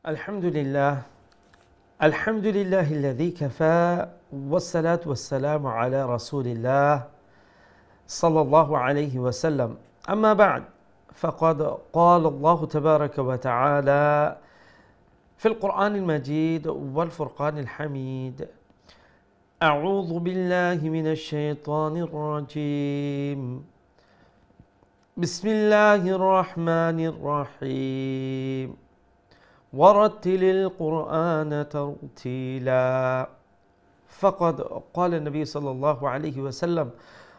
الحمد لله الحمد لله الذي كفى والصلاة والسلام على رسول الله صلى الله عليه وسلم أما بعد فقد قال الله تبارك وتعالى في القرآن المجيد والفرقان الحميد أعوذ بالله من الشيطان الرجيم بسم الله الرحمن الرحيم ورتل القرآن ترتيلا فقد قال النبي صلى الله عليه وسلم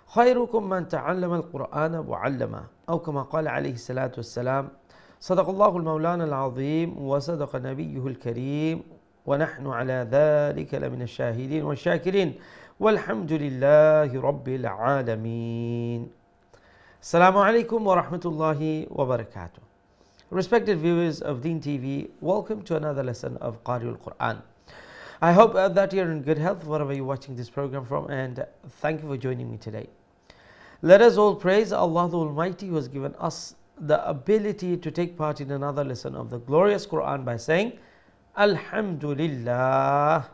خيركم من تعلم القرآن وعلمه أو كما قال عليه الصلاة والسلام صدق الله المولانا العظيم وصدق نبيه الكريم ونحن على ذلك لمن الشاهدين والشاكرين والحمد لله رب العالمين. Assalamu alaikum wa rahmatullahi wa barakatuh. Respected viewers of Deen TV, welcome to another lesson of Qari'ul Quran. I hope that you're in good health wherever you're watching this program from, and thank you for joining me today. Let us all praise Allah the Almighty who has given us the ability to take part in another lesson of the glorious Quran by saying Alhamdulillah.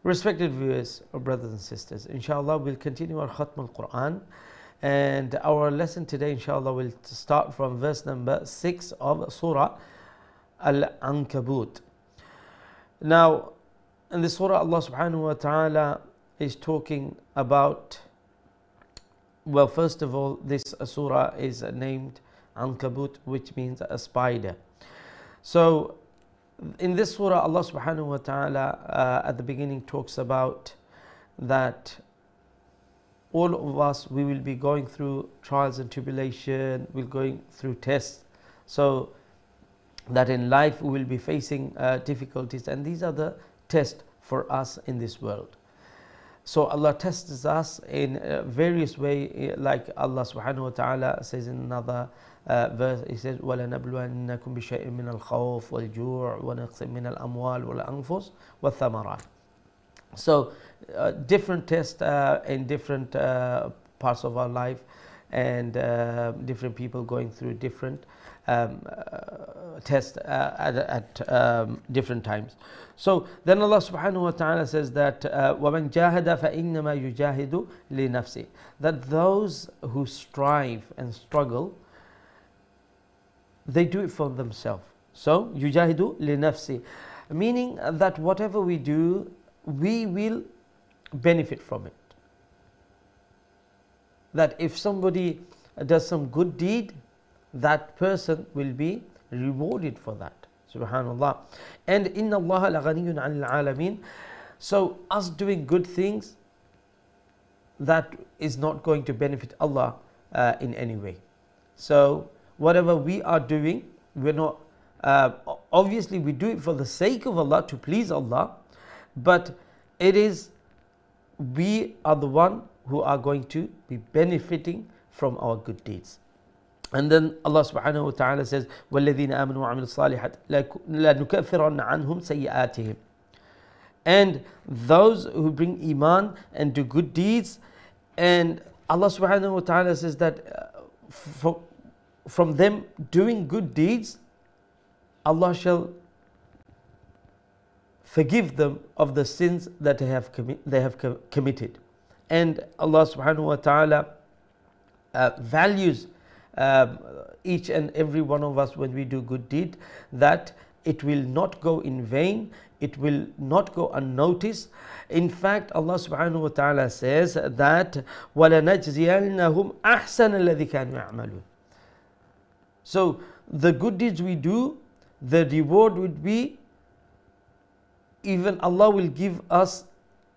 Respected viewers, or brothers and sisters, inshallah we'll continue our Khatm al-Quran. And our lesson today, inshallah, will start from verse number 6 of Surah Al-Ankabut. Now, in this surah, Allah subhanahu wa ta'ala is talking about, well, first of all, this surah is named Ankabut, which means a spider. So, in this surah, Allah subhanahu wa ta'ala at the beginning talks about that all of us, we will be going through trials and tribulation, we're going through tests. So that in life we will be facing difficulties, and these are the tests for us in this world. So Allah tests us in various ways, like Allah subhanahu wa ta'ala says in another verse, He says, وَلَنَبْلُوَنَّكُمْ بِشَيْءٍ مِّنَ الْخَوْفِ وَالْجُوعِ وَنَقْصٍ مِّنَ الْأَمْوَالِ وَالْأَنفُسِ وَالثَّمَرَاتِ. So different tests in different parts of our life, and different people going through different tests at different times. So then Allah subhanahu wa ta'ala says that وَمَنْ جَاهَدَ فَإِنَّمَا يُجَاهِدُ لِنَفْسِهِ, that those who strive and struggle, they do it for themselves. So يُجَاهِدُ لِنَفْسِهِ, meaning that whatever we do, we will benefit from it. That if somebody does some good deed, that person will be rewarded for that. Subhanallah. And inna Allah la ghaniyun 'anil 'alamin. So us doing good things, that is not going to benefit Allah in any way. So whatever we are doing, we're not obviously we do it for the sake of Allah, to please Allah, but it is, we are the one who are going to be benefiting from our good deeds. And then Allah subhanahu wa ta'ala says, وَالَّذِينَ آمَنُوا وَعَمِلُوا الصَّالِحَاتِ لَنُكَفِّرَنَّ عَنْهُمْ سَيِّئَاتِهِمْ. And those who bring iman and do good deeds, and Allah subhanahu wa ta'ala says that from them doing good deeds, Allah shall forgive them of the sins that they have committed. And Allah subhanahu wa ta'ala values each and every one of us when we do good deed, that it will not go in vain, it will not go unnoticed. In fact, Allah subhanahu wa ta'ala says that وَلَنَجْزِيَنَّهُمْ أَحْسَنَ الَّذِي كَانُوا يَعْمَلُونَ. So the good deeds we do, the reward would be, even Allah will give us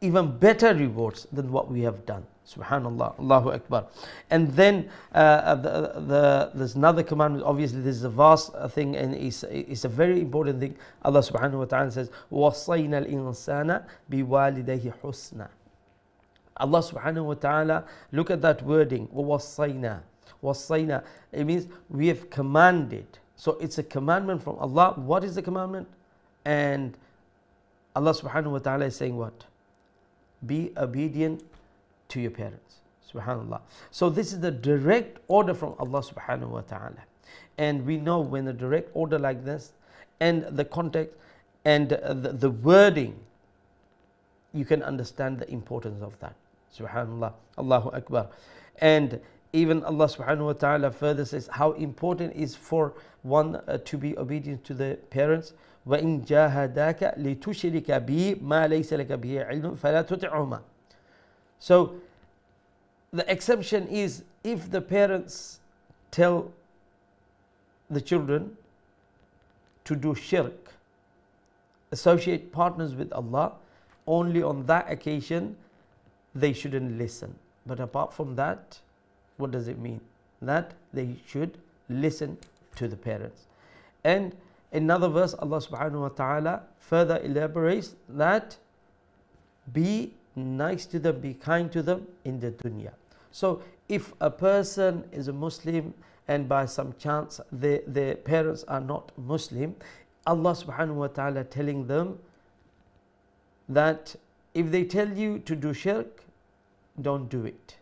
even better rewards than what we have done. Subhanallah, Allahu Akbar. And then there's another commandment. Obviously this is a vast thing, and it's a very important thing. Allah subhanahu wa ta'ala says وَصَّيْنَا الْإِنسَانَ بِوَالِدَيْهِ حُسْنًا. Allah subhanahu wa ta'ala, look at that wording, وَصَّيْنَا. وَصَّيْنَا, it means we have commanded. So it's a commandment from Allah. What is the commandment? And Allah subhanahu wa ta'ala is saying what? Be obedient to your parents. Subhanallah. So this is the direct order from Allah subhanahu wa ta'ala. And we know when a direct order like this, and the context and the wording, you can understand the importance of that. Subhanallah, Allahu Akbar. And even Allah subhanahu wa ta'ala further says how important it is for one to be obedient to the parents. وَإِن جَاهَدَاكَ لِتُشْرِكَ بِي مَا لَيْسَ لَكَ بِهِ عِلْمٌ فَلَا تُطِعْهُمَا. So the exception is if the parents tell the children to do shirk, associate partners with Allah, only on that occasion they shouldn't listen. But apart from that, what does it mean? That they should listen to the parents. And another verse, Allah subhanahu wa ta'ala further elaborates that be nice to them, be kind to them in the dunya. So if a person is a Muslim and by some chance their parents are not Muslim, Allah subhanahu wa ta'ala telling them that if they tell you to do shirk, don't do it.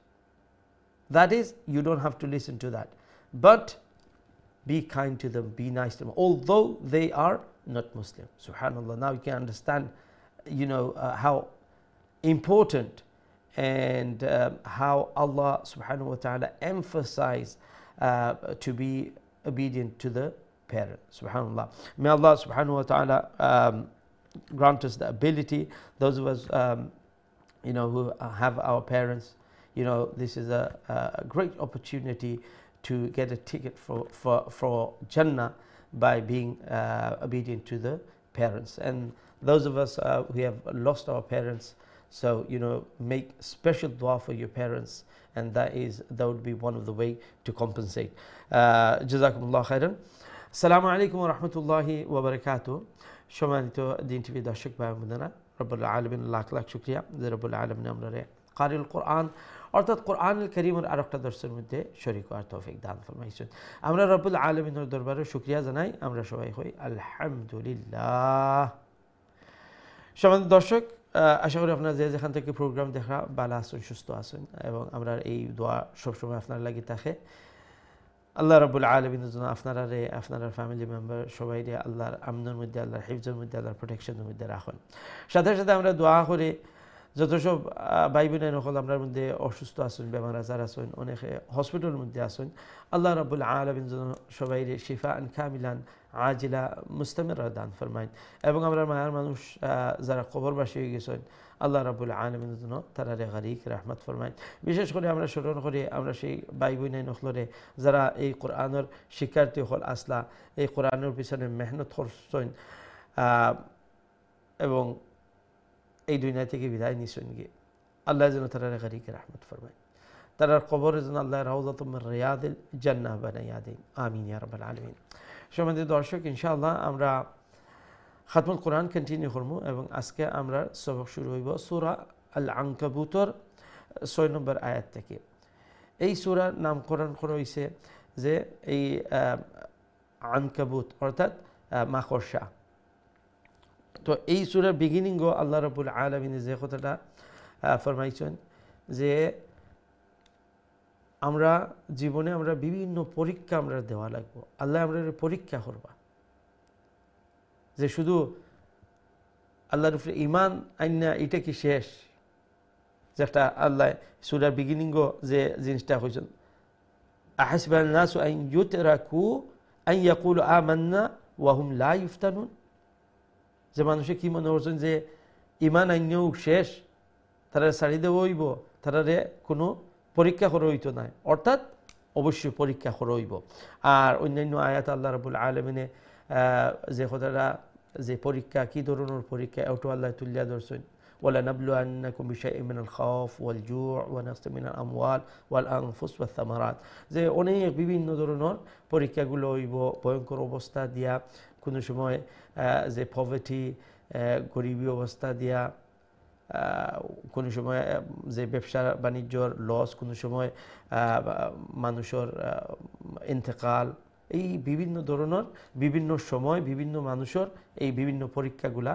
That is, you don't have to listen to that. But be kind to them, be nice to them, although they are not Muslim. Subhanallah. Now you can understand, how important and how Allah subhanahu wa ta'ala emphasized to be obedient to the parents. Subhanallah. May Allah subhanahu wa ta'ala grant us the ability, those of us who have our parents, this is a great opportunity to get a ticket for Jannah by being obedient to the parents. And those of us who have lost our parents, so make special dua for your parents, and that would be one of the way to compensate. Jazakumullah khairan. Assalamu alaikum wa rahmatullahi wa barakatuh. সম্মানিত দিন TV দর্শক ভাই বোনেরা, রব্বুল আলামিন লাখ লাখ শুকরিয়া যে রব্বুল আলামিন আমরা কারিউল কোরআন অর্থাৎ কোরআনুল কারীমের আরেকটা দর্শের মধ্যে শরীক হওয়ার তৌফিক দান ফরমাইছেন। আমরা রব্বুল আলামিনের দরবারে শুকরিয়া জানাই, আমরা সবাই হই আলহামদুলিল্লাহ। সম্মানিত দর্শক, আশা করি আপনারা যে যেখান থেকে প্রোগ্রাম দেখা ভালো আছেন, সুস্থ আছেন, এবং আমরা এই দোয়া সবসময় আপনার লাগি থাকে। আল্লাহ রাব্বুল আলামিনের জন্য আপনারা ফ্যামিলি মেম্বার সবাই আল্লাহর আমনের মধ্যে, আল্লাহর হিফজের মধ্যে, আল্লাহর প্রোটেকশনের মধ্যে রাখুন। সাথে সাথে আমরা দোয়া করি যত সব ভাই বোনের হল আপনার মধ্যে অসুস্থ আছেন, বেমার আজার আছেন, অনেকে হসপিটালের মধ্যে আছেন, আল্লাহ রাব্বুল আলামিন যেন সবাই শিফাআন কামিলান আজিলা মুস্তামিরা দান ফরমাইন। এবং আমরা মায়ার মানুষ যারা কবরবাসী হয়ে গেছেন, আল্লাহ রাব্বুল আলামিনের জন্য তারা গারিক রহমত ফরমাইন। বিশেষ করে আমরা স্মরণ করি আমরা সেই ভাই বোন নখলরে যারা এই কোরআনের শিক্ষার্থী হল আসলা, এই কোরআনের পিছনে মেহনত করছেন এবং এই দুনিয়া থেকে বিদায় নিছেন গিয়ে, আল্লাহ যেন তারা গারিক রহমত ফরমাইন। তারার কবরের জন্য আল্লাহ রাউযাতুম মির রিয়াদিল জান্নাহ বানাইয়া দেন, আমিন ইয়া রাব্বাল আলামিন। সম্মানিত দর্শক, ইনশাআল্লাহ আমরা খাতমুল কোরআন কন্টিনিউ করব এবং আজকে আমরা সবক শুরু হইব সূরা আল আনকাবুতের 6 নম্বর আয়াত থেকে। এই সূরার নামকরণ করা হয়েছে যে এই আনকাবুত অর্থাৎ মাকড়সা। তো এই সূরার বিগিনিংও আল্লাহ রাব্বুল আলামিন যে কথাটা ফরমাইছেন যে আমরা জীবনে আমরা বিভিন্ন পরীক্ষা আমরা দেওয়া লাগবো, আল্লাহ আমরা পরীক্ষা করবা, যে শুধু আল্লাহর উপরে ইমান আইনা এটা কি শেষ, যেটা আল্লাহ সূরার বিগিনিংও যে জিনিসটা কইছেন আহাসিবান নাসু আন ইউতরাকু আন ইয়াকুলু আমান্না ওয়া হুম লা ইফতানুন, যে মানুষে কি মনে করছেন যে ইমান আইনেও শেষ, তারা ছাড়ি দেওয়া হইব, তারা কোনো পরীক্ষা করা হইতো না, অর্থাৎ অবশ্যই পরীক্ষা করা হইব। আর অন্যান্য আয়াত আল্লাহ রাব্বুল আলামিনে যে কথাটা যে পরীক্ষা কী ধরনের পরীক্ষা ওটা আল্লাহ তুলিয়া ধরছেন, ওয়ালা নাবলুয়ান্নাকুম বিশাইইন মিনাল খাউফ ওয়াল জু' ওয়া নাকসিম মিনাল আমওয়াল ওয়াল আনফুস ওয়াস সামারাত, যে অনেক বিভিন্ন ধরনের পরীক্ষাগুলো হইব, ভয়ঙ্কর অবস্থা দিয়া, কোনো সময় যে পভার্টি গরিবী অবস্থা দিয়া, কোনো সময় যে ব্যবসা বাণিজ্যর লস, কোনো সময় মানুষের ইন্তেকাল, এই বিভিন্ন ধরনের বিভিন্ন সময় বিভিন্ন মানুষের এই বিভিন্ন পরীক্ষাগুলা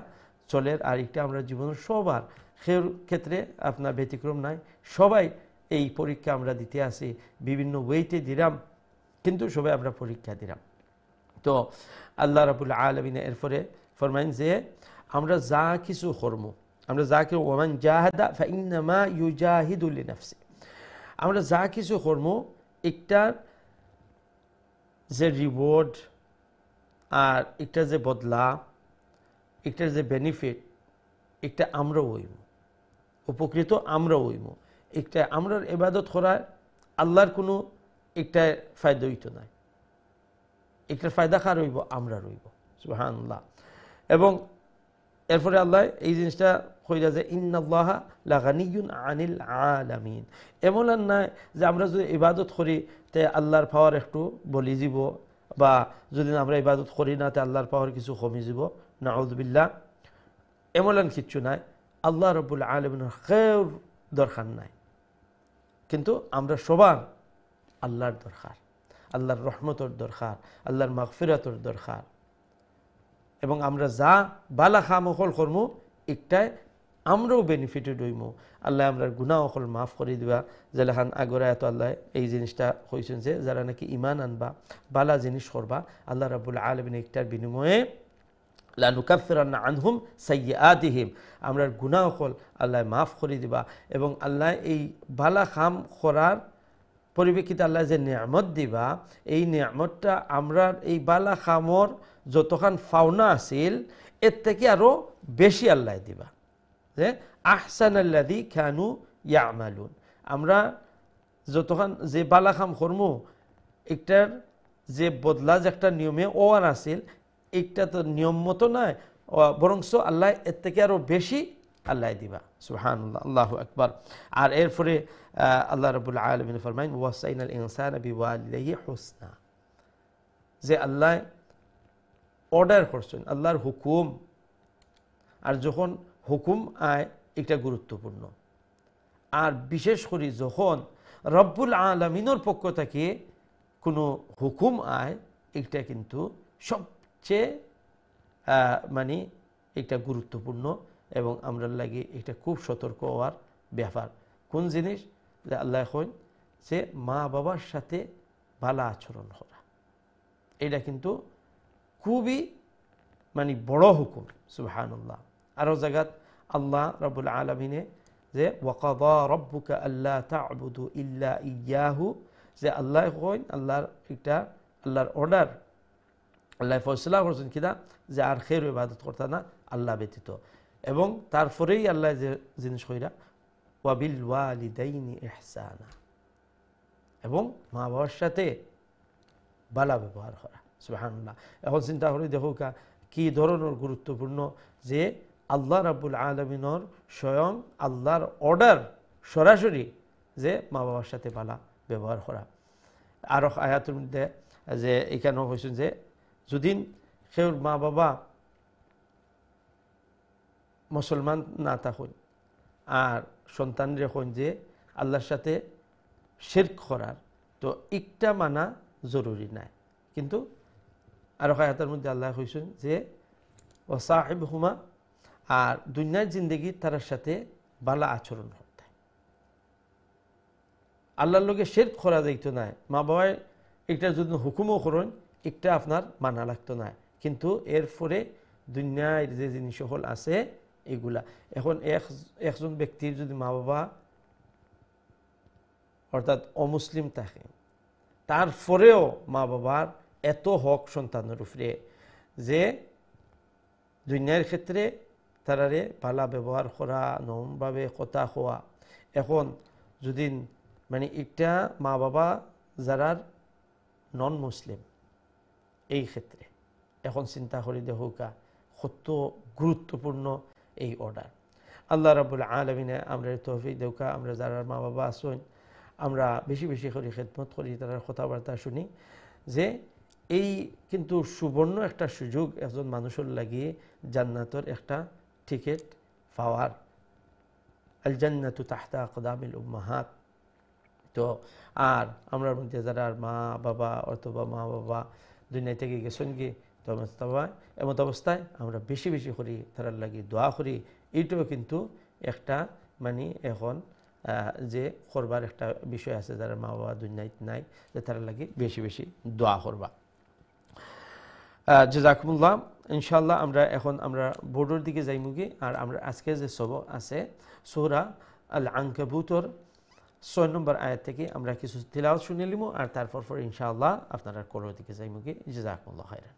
চলে। আর এটা আমরা জীবনের সবার ক্ষেত্রে আপনার ব্যতিক্রম নাই, সবাই এই পরীক্ষা আমরা দিতে আসি, বিভিন্ন ওয়েতে দিলাম, কিন্তু সবাই আমরা পরীক্ষা দিলাম। তো তো আল্লাহ রাব্বুল আলামিন এরপরে ফরমাইন যে আমরা যা কিছু কর্ম, আমরা যা কিছু ওমান জাহাদা ফাইন্নামা ইউজাহিদু লিনাফসি, আমরা যা কিছু কর্ম একটার যে রিওয়ার্ড আর একটা যে বদলা, একটার যে বেনিফিট, একটা আমরা হইব, উপকৃত আমরা হইব। একটা আমরার ইবাদত করার আল্লাহর কোনো একটা ফায়দা হইতো নাই, একটার ফায়দা কার হইব, আমরা রইব। সুবহানাল্লাহ। এবং এরপরে আল্লাহ এই জিনিসটা কইরা যে ইন্নাল্লাহা লাগানিয়ুন আনিল আলামিন, এমন আর নয় যে আমরা যদি ইবাদত করি তে আল্লাহর পাওয়ার একটু বলি যাব, বা যদি আমরা ইবাদত করি না তে আল্লাহর পাওয়ার কিছু কমে যাব, নাউযুবিল্লাহ। এমন কিচ্ছু নাই। আল্লাহ রাব্বুল আলামিনের কেউ দরকার নাই, কিন্তু আমরা সবার আল্লাহর দরকার, আল্লাহর রহমতের দরকার, আল্লাহর মাগফিরাতের দরকার। এবং আমরা যা বালা খামখল করবো একটাই আমরাও বেনিফিটেড হইম। আল্লাহ আমরা গুনাহ অকল মাফ করে দিবা। যেলেখান আগরে এত আল্লাহ এই জিনিসটা কইছেন যে যারা নাকি ইমান আনবা, বালা জিনিস করবা, আল্লাহ রাব্বুল আলামিন একটার বিনিময়ে লানুকাফিরান্না আনহুম সাইয়্যাতিহিম, আমরা গুনাহ অকল আল্লাহ মাফ করে দিবা। এবং আল্লাহ এই বালা খাম করার পরিপ্রেক্ষিতে আল্লাহ যে নিয়ামত দিবা, এই নিয়ামতটা আমরা এই বালা খামর যতখান ফাওনা আছিল এর থেকে আরো বেশি আল্লাহ দিবা। যে আহসানাল্লাযী কানু ইয়ামালুন, আমরা যতখান যে বালা খাম করমু একটার যে বদলা যে একটা নিয়মে ওয়ার আছিল, একটা তো নিয়ম মতো নয়, বরংস আল্লাহ এর থেকে আরো বেশি আল্লাহ দিবা। সুবহানাল্লাহ, আল্লাহু আকবার। আর এরপরে আল্লাহ রাব্বুল আলামিন ফরমাইন ওয়াসাইনাল ইনসানা বিওয়ালিদাইহি হুসনা, যে আল্লাহ অর্ডার করছেন, আল্লাহর হুকুম, আর যখন হুকুম আয় এটা গুরুত্বপূর্ণ। আর বিশেষ করে যখন রব্বুল আলামিনের পক্ষ থেকে কোনো হুকুম আয়, এটা কিন্তু সবচেয়ে মানে এটা গুরুত্বপূর্ণ এবং আমরা লাগে এটা খুব সতর্ক হওয়ার ব্যাপার। কোন জিনিস? যে আল্লাহ এখন যে মা বাবার সাথে ভালো আচরণ করা, এটা কিন্তু খুবই মানে বড় হুকুম। সুবহানাল্লাহ। আরও জায়গাত আল্লাহ রাব্বুল আলামিনে যে ওয়াকাদা রাব্বুকা আল্লা তা'বুদু ইল্লা ইয়াহু, যে আল্লাহ কইন আল্লাহর একটা আল্লাহর অর্ডার, আল্লাহ ফয়সালা করছেন কিনা যে আর খের ইবাদত করতে না আল্লাহ ব্যতীত। এবং তারপরেই আল্লাহ যে জিনিস কইরা ওয়াবিল ওয়ালিদাইনি ইহসানা, এবং মা বাবার সাথে ভালো ব্যবহার করা। সুবহানাল্লাহ। এখন চিন্তা করে দেখো কি ধরনের গুরুত্বপূর্ণ যে আল্লাহ রাব্বুল আলামিনের স্বয়ং আল্লাহর অর্ডার সরাসরি যে মা বাবার সাথে ভালো ব্যবহার করা। আরো আয়াতের মধ্যে যে এখানেও হয়েছেন যে যদি কেউ মা বাবা মুসলমান না থাকুন আর সন্তান রেখুন যে আল্লাহর সাথে শিরক করার, তো একটা মানা জরুরি নাই। কিন্তু আরো আয়াতের মধ্যে আল্লাহ কইছেন যে ওয়াসাহিবহুমা, আর দুনিয়ার জিন্দেগি তার সাথে ভালো আচরণ করতে, আল্লাহর লগে শিরক করা যাইতো না। মা বাবায় একটা যদি হুকুমও করেন একটা আপনার মানা লাগতো না, কিন্তু এরপরে দুনিয়ার যে জিনিস সকল আছে এগুলা। এখন একজন ব্যক্তির যদি মা বাবা অর্থাৎ অমুসলিম থাকে, তারপরেও মা বাবার এত হক সন্তানের উপরে যে দুনিয়ার ক্ষেত্রে তারারে ভালো ব্যবহার করা, নম্রভাবে কথা হওয়া। এখন যদি মানে একটা মা বাবা যারা নন মুসলিম, এই ক্ষেত্রে এখন চিন্তা করে দেখুকা কত গুরুত্বপূর্ণ এই অর্ডার। আল্লাহ রাব্বুল আলামিনে আমরা তৌফিক দেউকা, আমরা যারা মা বাবা আসুন আমরা বেশি বেশি করে খেদমত করি, তার কথাবার্তা শুনি। যে এই কিন্তু সুবর্ণ একটা সুযোগ একজন মানুষের লাগিয়ে জান্নাতের একটা টিকিট পাওয়ার। আল জান্নাতু তাহতা আকদামিল উম্মাহাত। তো আর আমরা মধ্যে যারা মা বাবা অথবা মা বাবা দুনিয়া থেকে গেছেন কি, তো এমত অবস্থায় আমরা বেশি বেশি করি তারার লাগি দোয়া করি। এইটাও কিন্তু একটা মানে এখন যে করবার একটা বিষয় আছে, যারা মা বাবা দুনিয়ায় নাই, যে তারা লাগি বেশি বেশি দোয়া করবা। জাযাকুমুল্লাহ। ইনশাআল্লাহ আমরা এখন বোর্ডের দিকে যাইমুগি। আর আমরা আজকে যে সবক আছে সূরা আল আনকাবুতর 6 নম্বর আয়াত থেকে আমরা কিছু তিলাওয়াত শুনে নিব, আর তারপর ইনশাআল্লাহ আপনারা কোরআনের দিকে যাইমুগি। জাযাকুমুল্লাহ খাইরান।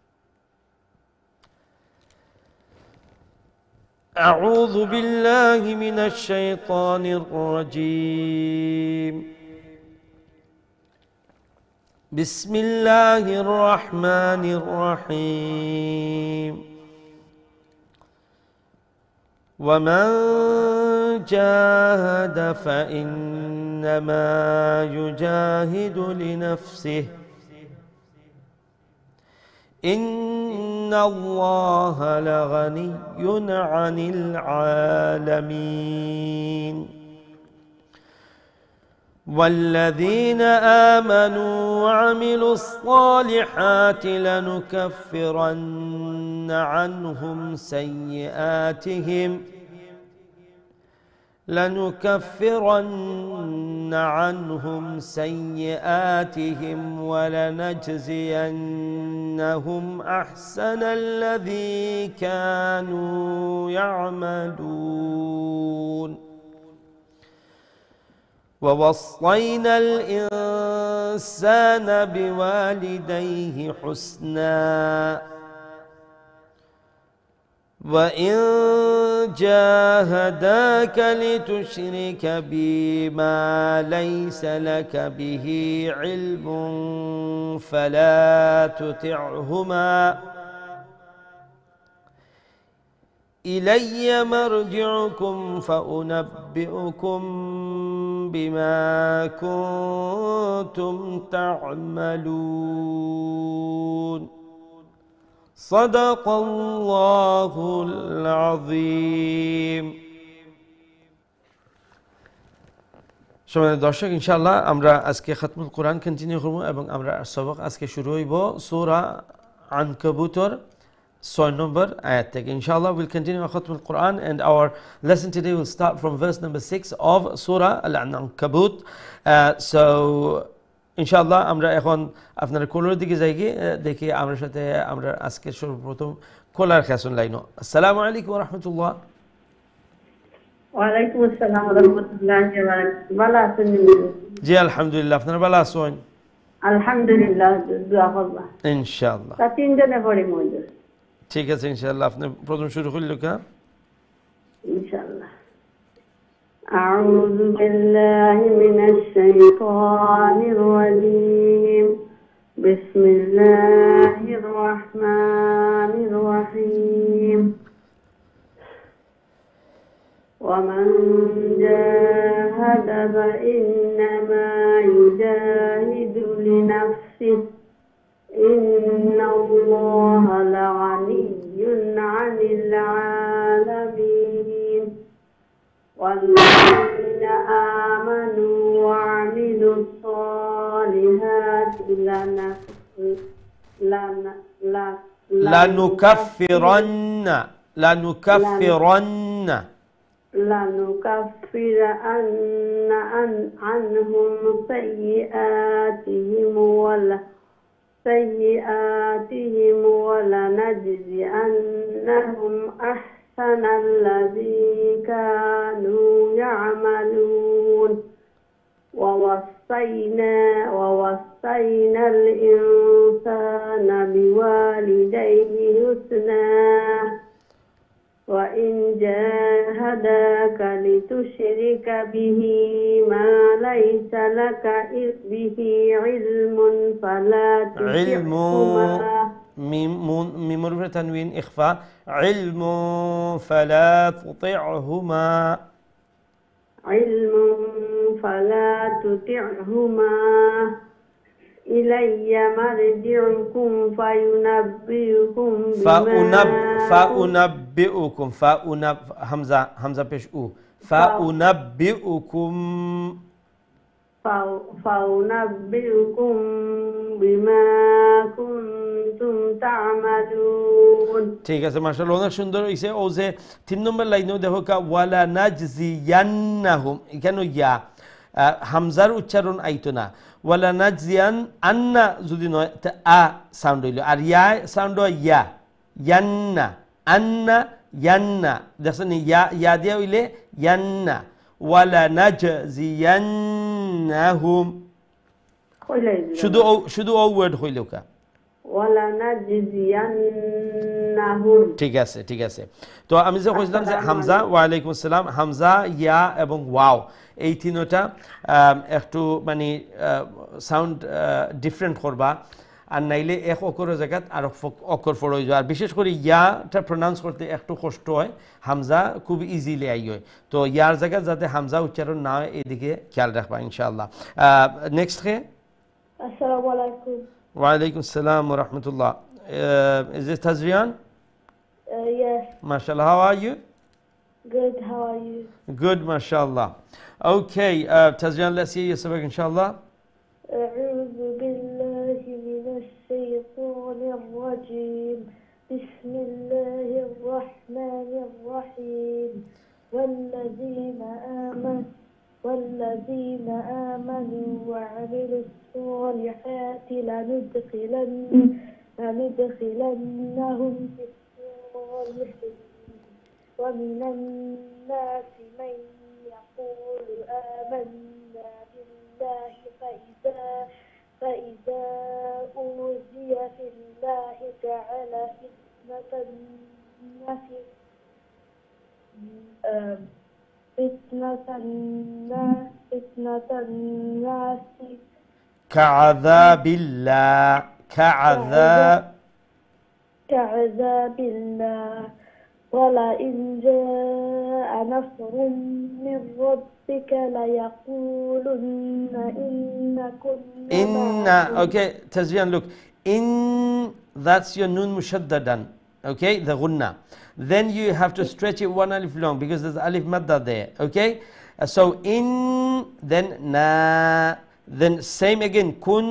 أعوذ بالله من الشيطان الرجيم. بسم الله الرحمن الرحيم. ومن جاهد فإنما يجاهد لنفسه إن الله لغني عن العالمين. والذين آمنوا وعملوا الصالحات لنكفرن عنهم سيئاتهم ولنجزينهم أحسن الذي كانوا يعملون. ووصينا الإنسان بوالديه حسنا وإن جاهداك لتشرك بي ما ليس لك به علم فلا تطعهما إلي مرجعكم فأنبئكم بما كنتم تعملون. صدق الله العظيم. সম্মানিত দর্শক, ইনশাআল্লাহ আমরা আজকে খতমুল কোরআন কন্টিনিউ করব এবং আমরা সবক আজকে শুরু হইব সূরা আনকাবুতর 6 number ayat থেকে। Inshallah, we'll continue our Khatm al-Quran, and our lesson today will start from verse number 6 of Surah Al-Ankabut. So, Inshallah, আমরা এখন আপনার কোলার দিকে যাই গিয়ে দেখি আমার সাথে আমরা আজকে সর্বপ্রথম কোলার খাসুন লাইনো। আসসালামু আলাইকুম ওয়া রাহমাতুল্লাহ। ওয়া আলাইকুম আসসালাম ওয়া রাহমাতুল্লাহি ওয়া বারাকাতুহু। ভালো আছেন? জি আলহামদুলিল্লাহ, আপনারা ভালো আছেন? আলহামদুলিল্লাহ, দোয়া করবা ইনশাআল্লাহ। তা তিনজনে পড়ি মজুর। ঠিক আছে, ইনশাআল্লাহ। আপনি প্রথম শুরু করলে কা? ইনশাআল্লাহ। আউযু বিল্লাহি মিনাশ শাইতানির রাজীম। বিসমিল্লাহির রাহমানির রাহিম। ومن جاهد فإنما يجاهد لنفسه إن الله لغني عن العالمين. والذين آمنوا وعملوا الصالحات عنهم سيئاتهم ولنجزينهم أحسن الذي كانوا يعملون. ووصينا الإنسان بوالديه حسنا وإن جاهداك لتشرك به ما ليس لك به علم فلا تطعهما ميم تنوين إخفاء علم فلا تطعهما إلي مرجعكم فينبئكم همزة بيش أو فأنبئكم بما كنتم تعملون. ঠিক আছে, মাশাআল্লাহ, অনেক সুন্দর হইছে। ও যে 3 নম্বর লাইনেও দেখো কা ওয়ালা নাজজিয়ান্নাহুম, এখানে ইয়া হামজার উচ্চারণ আইতো না। ওয়ালা নাজিয়ান আন্না যদি নয় তা আ সাউন্ড হইল আর ইয়া সাউন্ড হয় ইয়া ইয়ান্না আন্না ইয়ান্না দেখছেন ইয়া দিয়া হইলে ইয়ান্না ওয়ালা নাজিয়ান্নাহুম শুধু ও ওয়ার্ড হইল কা ওয়ালা নাজিয়ান্নাহুম ঠিক আছে তো আমি যে কইছিলাম যে হামজা ওয়ালাইকুম আসসালাম হামজা ইয়া এবং ওয়াও এই তিনটা একটু মানে সাউন্ড ডিফারেন্ট করবা আর নাইলে এক অক্ষরের জায়গাত আর অক্ষর ফড়ই যায় আর বিশেষ করে ইয়াটা প্রনাউন্স করতে একটু কষ্ট হয় হামজা খুব ইজিলি আই হয় তো ইয়ার জায়গায় যাতে হামজা উচ্চারণ না হয় এদিকে খেয়াল রাখবা ইনশাআল্লাহ নেক্সট হে আসসালামু আলাইকুম ওয়ালাইকুম আসসালাম ওয়া রাহমাতুল্লাহ is this Tazrian yes mashallah how are you good how are you good mashallah okay Tazrian let's hear your sabak inshallah أعوذ بالله من الشيطان الرجيم بسم الله الرحمن الرحيم والذين آمنوا وعملوا الصالحات لندخلنهم في الصالحين ومن الناس من يقول آمنا بالله فإذا أوذي في الله جعل فتنة الناس كعذاب الله كعذاب الله ولئن جاء نصر من ربك ليقولن إنا كنا okay Tazrian look in that's your nun mushaddadan okay the gunna then you have to stretch it one alif long because there's alif madda there okay so in then na then same again kun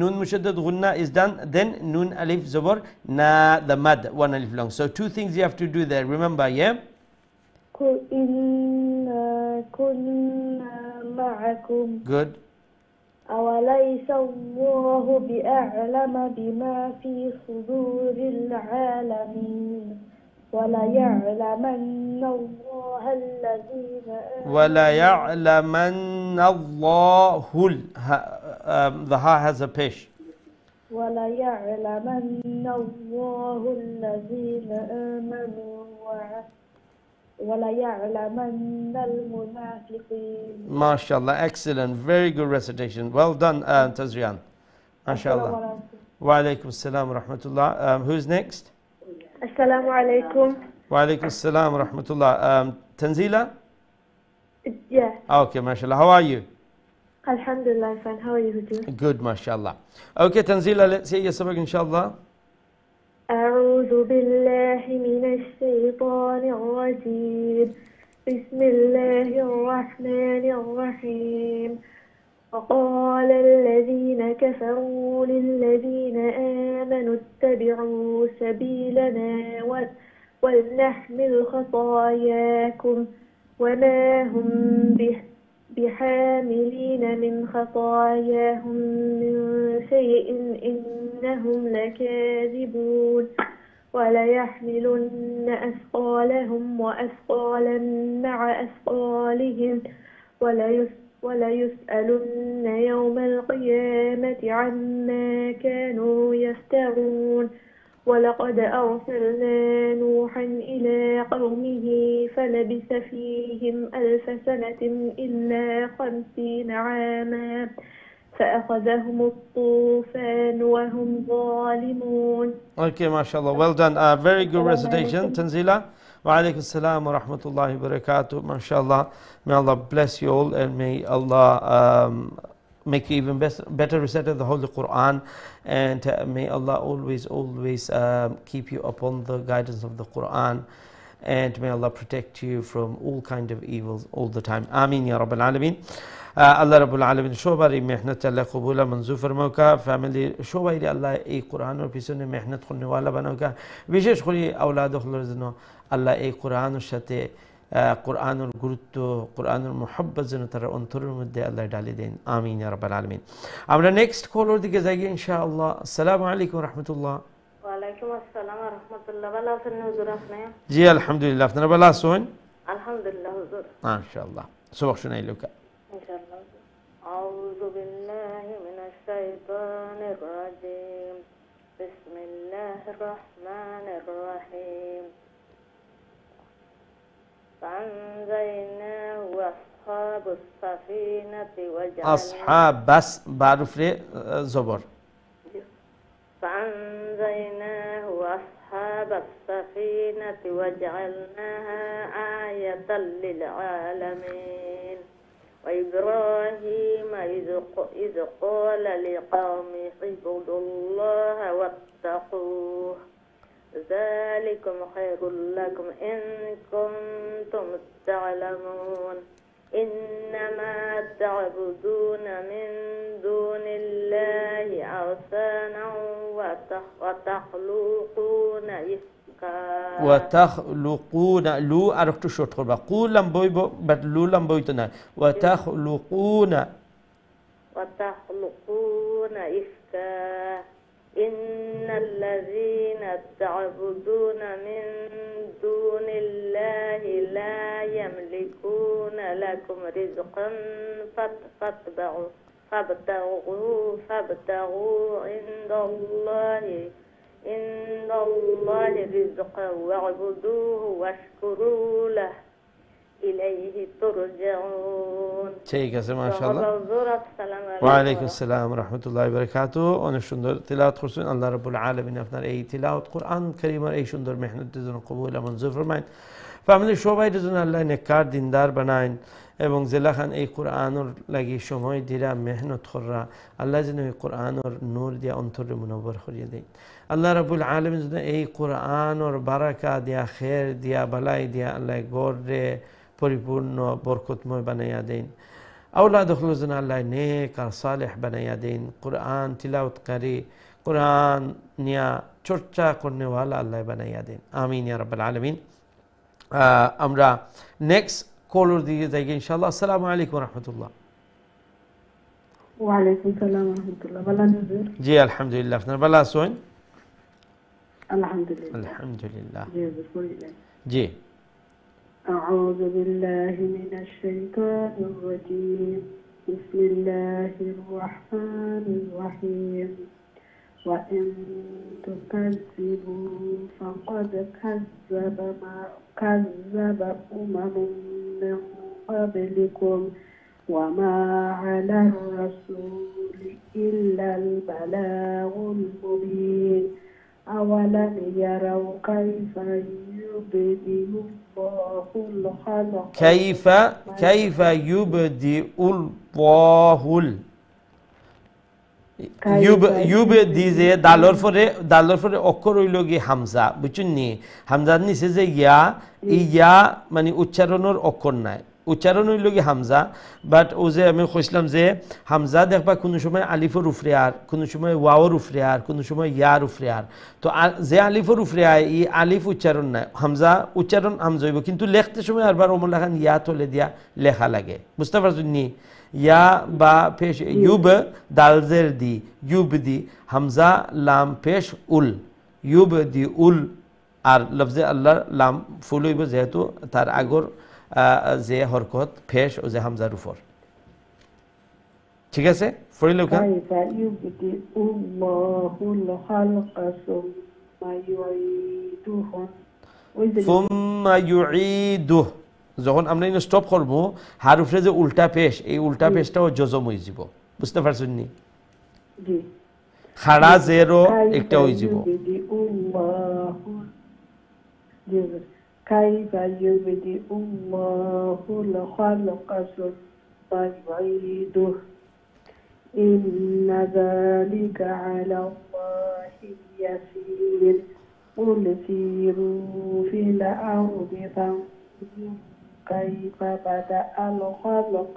nun mushaddad gunna is done then nun alif zabar na the mad one alif long so two things you have to do there remember yeah إنا كنا معكم good أوليس الله بأعلم بما في صدور العالمين وليعلمن الله الذين وليعلمن الله the ha has a pesh وليعلمن الله الذين آمنوا وَلَيَعْلَمَنَّ الْمُنَافِقِينَ MashaAllah, excellent, very good recitation. Well done, Tazrian. MashaAllah. Wa alaikum assalam wa rahmatullah. Who's next? Assalamu alaikum. Wa alaikum assalam wa rahmatullah. Tanzila? Yeah. Okay, MashaAllah. How are you? Alhamdulillah, fine. How are you doing? Good, MashaAllah. Okay, Tanzila, let's hear your sabak, inshallah. أعوذ بالله من الشيطان الرجيم بسم الله الرحمن الرحيم وقال الذين كفروا للذين آمنوا اتبعوا سبيلنا ولنحمل خطاياكم وما هم بحاملين من خطاياهم من شيء إنهم لكاذبون وليحملن أثقالهم وأثقالا مع أثقالهم وليسألن يوم القيامة عما كانوا يفترون ولقد أرسلنا نوحا إلى قومه فلبث فيهم 1000 سنة إلا 50 عاما فأخذهم الطوفان وهم ظالمون. Okay, mashallah. Well done. Very good recitation, Tanzila. Wa alaikum assalam wa rahmatullahi wa barakatuh. MashaAllah. May Allah bless you all and may Allah make you even better reciter the Holy Quran, and may Allah always keep you upon the guidance of the Quran, and may Allah protect you from all kind of evils all the time. Ameen ya Rabbil Alameen. Allah Rabbul Alamin shobari mehnat Allah qabula manzur farmao ka family shobari Allah ei Quran or pisone mehnat korne wala banao ka bishesh kore aulad khulor jano Allah ei Quran or shathe কোরআনের গুরুত্ব, কোরআনের মোহাব্বত যেন তারা অন্তরের মধ্যে আল্লাহ ডালি দেন। আমিন ইয়া রাব্বাল আলামিন। আমরা নেক্সট কলর দিকে যাই ইনশাআল্লাহ। আসসালামু আলাইকুম রাহমাতুল্লাহ। ওয়ালাইকুম আসসালাম ওয়া রাহমাতুল্লাহ। ভালো আছেন হুজুর আপনি? জি আলহামদুলিল্লাহ, আপনারা ভালো আছেন? আলহামদুলিল্লাহ হুজুর। মাশাআল্লাহ। সবক শুনাইলো কা। ইনশাআল্লাহ। আউযু বিল্লাহি মিনাশ শাইতানির রাজীম। বিসমিল্লাহির রহমানির রহিম। فأنجيناه وأصحاب السفينة وجعلنا أصحاب بس بعرف ليه زبر. فأنجيناه وأصحاب السفينة وجعلناها آية للعالمين وإبراهيم إذ قال لقومه اعبدوا الله واتقوه ذلكم خير لكم إن كنتم تعلمون إنما تعبدون من دون الله أوثانا وتخلقون إفكا وتخلقون لو أركت شوت خربا قول لم بوي بس لو لم بوي تنا وتخلقون إفكا إن الذين تعبدون من دون الله لا يملكون لكم رزقا فابتغوا عند الله رزقا واعبدوه واشكروا له إليه ترجعون। ঠিক আছে মাশাআল্লাহ। ওয়া আলাইকুম আসসালাম রাহমাতুল্লাহি ওয়া বারাকাতুহু। অনেক সুন্দর তিলাওয়াত করছেন। আল্লাহ রাব্বুল আলামিন আপনার এই তিলাওয়াত কোরআন কারীমের এই সুন্দর মেহনতের জন্য কবুল এবং মঞ্জুর ফরমায়েন। ফ্যামিলির সবাই জন্য আল্লাহ নেককার দিনদার বানায়েন এবং জেলাখান এই কোরআনের লাগি সময় দিরা মেহনত করা আল্লাহ যেন এই কোরআনের নূর দিয়া অন্তরে মুনব্বর করিয়ে দেন। আল্লাহ রাব্বুল আলামিন যেন এই কোরআনের বারাকা দিয়া খের দিয়া বালাই দিয়া আল্লাহ গড়ে পরিপূর্ণ বরকতময় বানাইয়া দেন। আওলাদ যেন আল্লাহ নেক আর সালেহ বানাইয়া দেন। কোরআন তিলাওয়াতকারী, কোরআন নিয়া চর্চা করনেওয়ালা আল্লাহ বানাইয়া দেন। আমিন ইয়া রাব্বাল আলামিন। আমরা নেক্সট কলর দিকে যাই ইনশাআল্লাহ। আসসালামু আলাইকুম রাহমাতুল্লাহ। ওয়া আলাইকুম সালাম ওয়া রাহমাতুল্লাহ। ভালো আছেন? জি আলহামদুলিল্লাহ, আপনারা ভালো আছেন? আলহামদুলিল্লাহ আলহামদুলিল্লাহ। জি জি أعوذ بالله من الشيطان الرجيم بسم الله الرحمن الرحيم وإن تكذبوا فقد كذب أمم من قبلكم وما على الرسول إلا البلاغ المبين أولم يروا كيف يبدئ الله الخلق كيف يبدئ الله ইউবদি যে দালর পরে অক্ষর হইল গিয়ে হামজা, বুঝছেন নি? হামজার নিচে যে ইয়া মানে উচ্চারণের অক্ষর নাই, উচ্চারণ হইল গিয়ে হামজা। বাট ও যে আমি কইছিলাম যে হামজা দেখবা কোনো সময় আলিফর উফরে আর, কোনো সময় ওয়াওর উফরে আর, কোনো সময় ইয়ার উফরে আর। তো যে আলিফর উফরে আয় ই আলিফ উচ্চারণ নাই, হামজা উচ্চারণ হামজা হইব, কিন্তু লেখতে সময় আরবার ওমন লেখান ইয়া তলে দিয়া লেখা লাগে, বুঝতে পারছেন নি? ইয়া বা পেশ ইউব দালজের দি ইউব দি হামজা লাম পেশ উল ইউব দি উল আর লফজে আল্লাহর লাম ফুল হইব যেহেতু তার আগর যে হরকত ফেশ ও যে হামজার উপর। ঠিক আছে, ফরিল কা সুম্মা ইউঈদুহ। যখন আমরা স্টপ করব হারুফে যে উল্টা পেশ, এই উল্টা পেশটাও জজম হয়ে যাব, বুঝতে পারছেন নি? খাড়া জেরো একটা হয়ে যাব। كيف يبدئ الله الخلق ثم يعيده إن ذلك على الله يسير قل سيروا في الأرض فانظروا كيف بدأ الخلق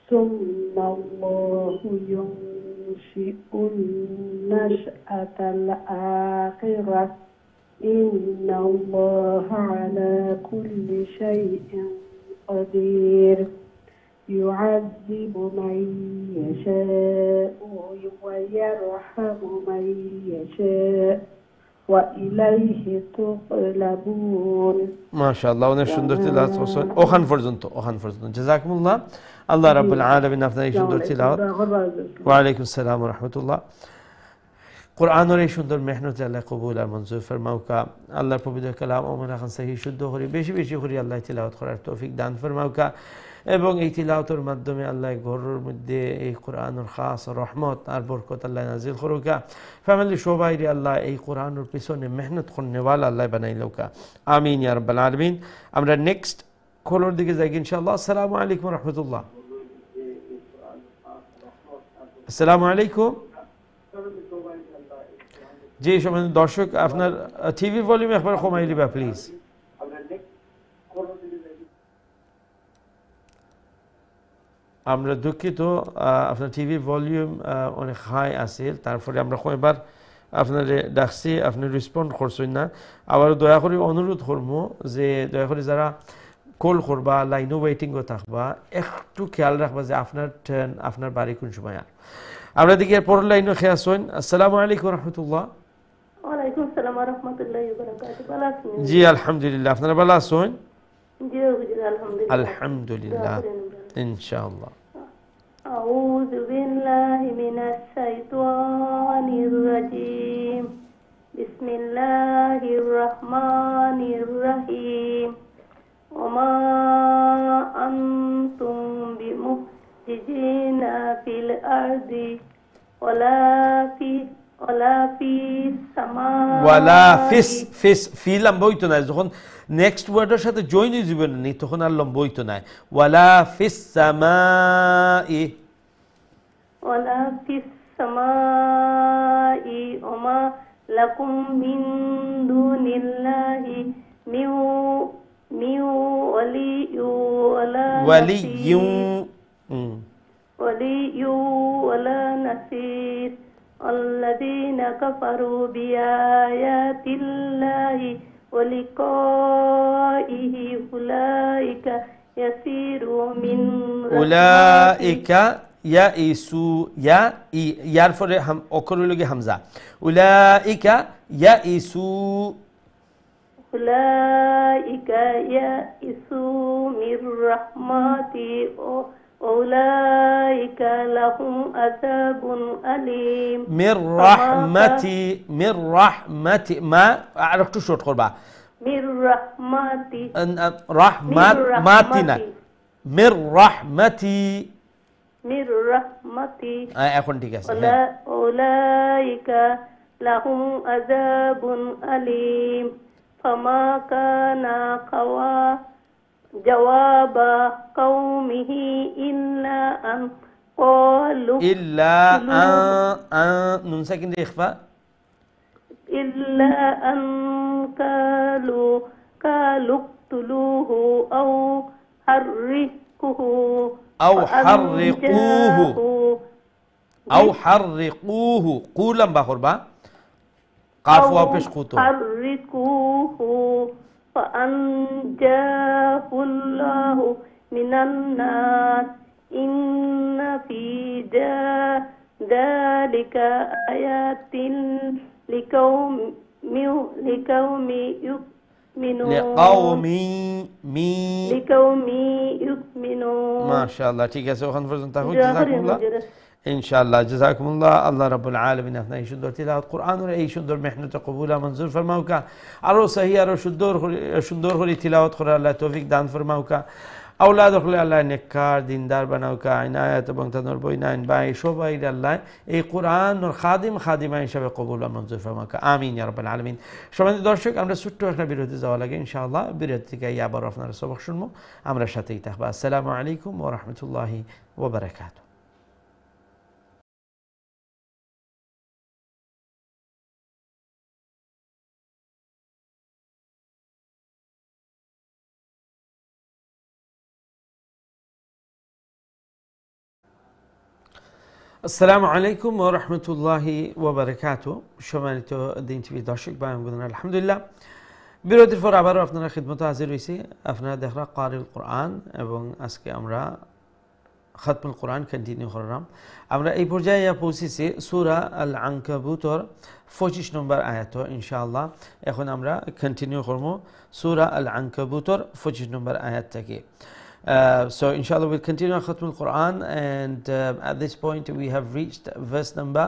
ثم الله ينشئ النشأة الآخرة إن الله على كل شيء قدير يعذب من يشاء ويرحم من يشاء وإليه تقلبون মাশাআল্লাহ, অনেক সুন্দর তিলাওয়াত করছেন ওখান পর্যন্ত জাযাকুমুল্লাহ। আল্লাহ রাব্বুল আলামিন আপনার এই সুন্দর তিলাওয়াত, ওয়া আলাইকুম আসসালাম ওয়া রাহমাতুল্লাহ, কোরআনের এই সুন্দর মেহনত আল্লাহ কবুল আর মঞ্জুর ফরমাউকা। আল্লাহর পবিত্র কালাম ওমন এখন সহি শুদ্ধ করি, বেশি বেশি করি আল্লাহ তিলাওয়াত করার তৌফিক দান ফরমাউকা। এবং এই তিলাওয়াতের মাধ্যমে আল্লাহ ঘরের মধ্যে এই কোরআনের খাস রহমত আর বরকত আল্লাহ নাজিল করুকা। ফ্যামিলি সবাই আল্লাহ এই কোরআনের পিছনে মেহনত করনেওয়ালা আল্লাহ বানাইলৌকা। আমিন ইয়া রাব্বাল আলামিন। আমরা নেক্সট কলর দিকে যাই ইনশাআল্লাহ। আসসালামু আলাইকুম রহমতুল্লাহ। আসসালামু আলাইকুম। জি সম্মানিত দর্শক, আপনার টিভি ভলিউম একবার কমাই দিবা প্লিজ। আমরা দুঃখিত, আপনার টিভির ভলিউম অনেক হাই আছে, তারপরে আমরা কয়েকবার আপনার ডাকছি, আপনি রেসপন্ড করছেন না। আবার দয়া করে অনুরোধ করবো যে দয়া করে যারা কল করবা লাইনও ওয়েটিংও থাকবা, একটু খেয়াল রাখবা যে আপনার ট্রেন আপনার বাড়ি কোন সময়। আমরা দিকে পরের লাইনও খেয়াল আছেন। আসসালামু আলাইকুম রহমতুল্লাহ। ওয়ালাইকুম আসসালাম ওয়া রাহমাতুল্লাহি ওয়া বারাকাতুহু। ভালো আছেন? জি আলহামদুলিল্লাহ, আপনারা ভালো আছেন? জি হুজুর, আলহামদুলিল্লাহ আলহামদুলিল্লাহ ইনশাআল্লাহ। أعوذ بالله من الشيطان الرجيم. بسم الله الرحمن الرحيم. وما أنتم بمعجزين في الأرض ولا في السماء ওয়ালা ফিস ফি লম্বইতো না, যখন নেক্সট ওয়ার্ডের সাথে জয়েন হয়ে যাবে না তখন আর লম্বইতো না। ওয়ালা ফিস সামাই ওমা লাকুম মিন দুনিল্লাহি মিন ওয়ালিয়্যু ওয়ালা নাসীর। الذين كفروا بآيات الله ولقائه أولئك يسيروا من أولئك يئسوا يرفع هم أكرر لغي همزة أولئك يئسوا من رحمتي أولئك لهم عذاب أليم من رحمتي ما عرفتوا شو تقولوا من رحمتي رحمتنا من رحمتي এখন ঠিক আছে। أولئك لهم عذاب أليم فما كان جواب قومه إلا أن قالوا نون ساكن إخفاء إلا أن قالوا اقتلوه أو حرقوه قولا بخربا قافوا بيش قوتو حرقوه فأنجاه الله من النار إن في ذلك آيات لقوم يؤمنون ما شاء الله। ঠিক আছে, ওখান পর্যন্ত থাকুন। জাযাকুমুল্লাহ ইনশাআল্লাহ। জাযাকুমুল্লাহ। আল্লাহ রাব্বুল আলামিন আপনার এই সুন্দর তিলাওয়াত কোরআনের এই সুন্দর মেহনত কবুল মঞ্জুর ফরমাউকা। আরো সহি আরো সুন্দর করে তিলাওয়াত করার আল্লাহ তৌফিক দান ফরমাউকা। আওলাদ হলে আল্লাহ নেককার দিনদার বানাউকা। ইনায়াত এবং তাদের বইনাইন ভাই সবাই আল্লাহ এই কোরআনের খাদিমা হিসাবে কবুল মঞ্জুর ফরমাউকা। আমিন ইয়া রাব্বাল আলামিন। সম্মানিত দর্শক, আমরা ছোট্ট একটা বিরতি যাওয়া লাগে ইনশাআল্লাহ। বিরতি থেকে আবার আপনারা সবক শুনবো, আমরা সাথেই থাকবো। আসসালামু আলাইকুম ওয়া রাহমাতুল্লাহি ওয়া বারাকাতুহু। আসসালামু আলাইকুম ওয়া রাহমাতুল্লাহি ওয়া বারাকাতুহু। সম্মানিত দিন টিভি দর্শক ভাই বোনেরা, আলহামদুলিল্লাহ বিরতির পর আবারও আপনারা খিদমতে হাজির হয়েছি। আপনারা দেখরা কারিউল কোরআন এবং আজকে আমরা খতমুল কোরআন কন্টিনিউ করলাম। আমরা এই পর্যায়ে পৌঁছেছি সূরা আল আনকাবুতর 25 নম্বর আয়াত ইনশাআল্লাহ। এখন আমরা কন্টিনিউ করব সূরা আল আনকাবুতর 25 নম্বর আয়াত থেকে। So inshallah we'll continue Khatm al-Quran, and at this point we have reached verse number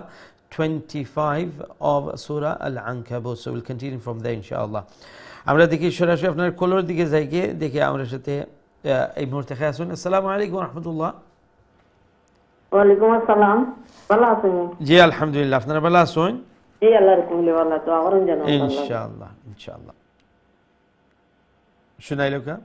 25 of Surah Al-Ankabut. So we'll continue from there inshallah. আমরা দেখি সরাসরি আপনার কলর দিকে যাই গিয়ে দেখি আমার সাথে এই মুহূর্তে খেয়ে আসুন। আসসালামু আলাইকুম ওয়া রাহমাতুল্লাহ। ওয়ালাইকুম আসসালাম, ভালো আছেন? জি আলহামদুলিল্লাহ, আপনারা ভালো আছেন? এই আল্লাহর রহমতে ভালো আছি, আবারও জানাই ইনশাআল্লাহ ইনশাআল্লাহ। শুনাইলো কা?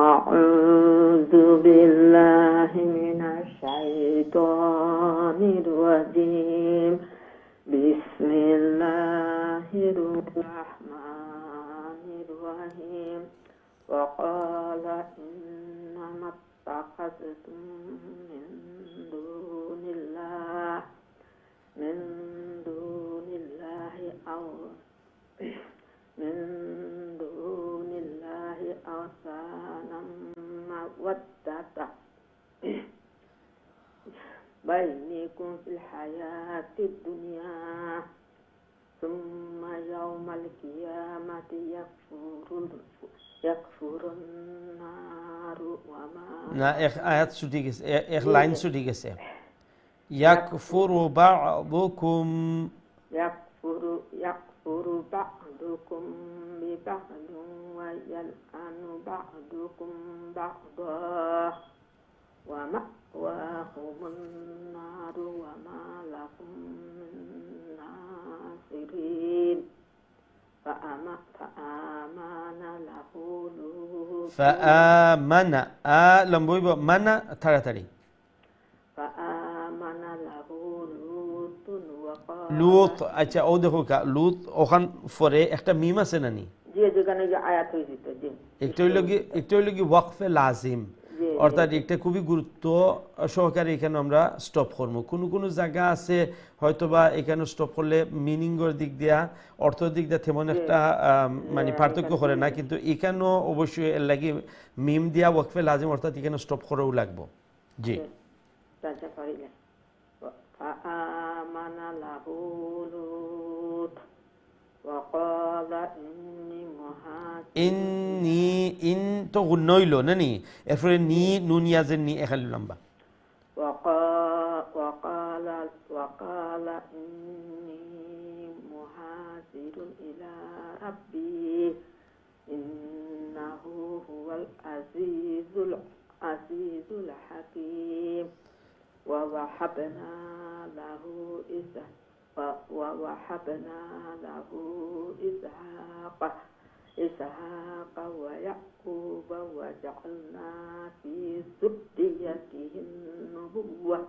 أعوذ بالله من الشيطان الرجيم بسم الله الرحمن الرحيم وقال إنما اتخذتم من دون الله أوثانا مودة بينكم في الحياة الدنيا ثم يوم القيامة يكفر النار وما না এক আয়াত ছুটি গেছে, এক লাইন ছুটি গেছে। ইয়াকফুরু বা'দুকুম يكفر بعضكم ببعض ويلعن بعضكم بعضا ومأواكم النار وما لكم من ناصرين فآمن له لوط فآمن লম্বই মানা তাড়াতাড়ি فآمن له لوط وقال লুত। আচ্ছা ও দেখো কা লুত ওখান পরে একটা মিম আছে নানি, জি যেখানে যে আয়াত হয়েছে জি একটু হইল কি ওয়াকফে লাজিম, অর্থাৎ এটা খুবই গুরুত্ব সহকারে এখানে আমরা স্টপ করবো। কোনো জায়গা আছে হয়তোবা এখানে স্টপ করলে মিনিংয়ের দিক দিয়া অর্থের দিক দিয়া তেমন একটা মানে পার্থক্য করে না, কিন্তু এখানেও অবশ্যই এর লাগি মিম দিয়া ওয়াকফে লাজিম, অর্থাৎ এখানে স্টপ করেও লাগবো। জি فآمن له لوط وقال إني مهاجر ইন্নি ইন তো গুণইল নানি, এরপরে নি নুন ইয়াজের নি এখানে লম্বা। وقال إني مهاجر إلى ربي إنه هو العزيز الحكيم ووهبنا له إسحاق ويعقوب وجعلنا في ذريته النبوة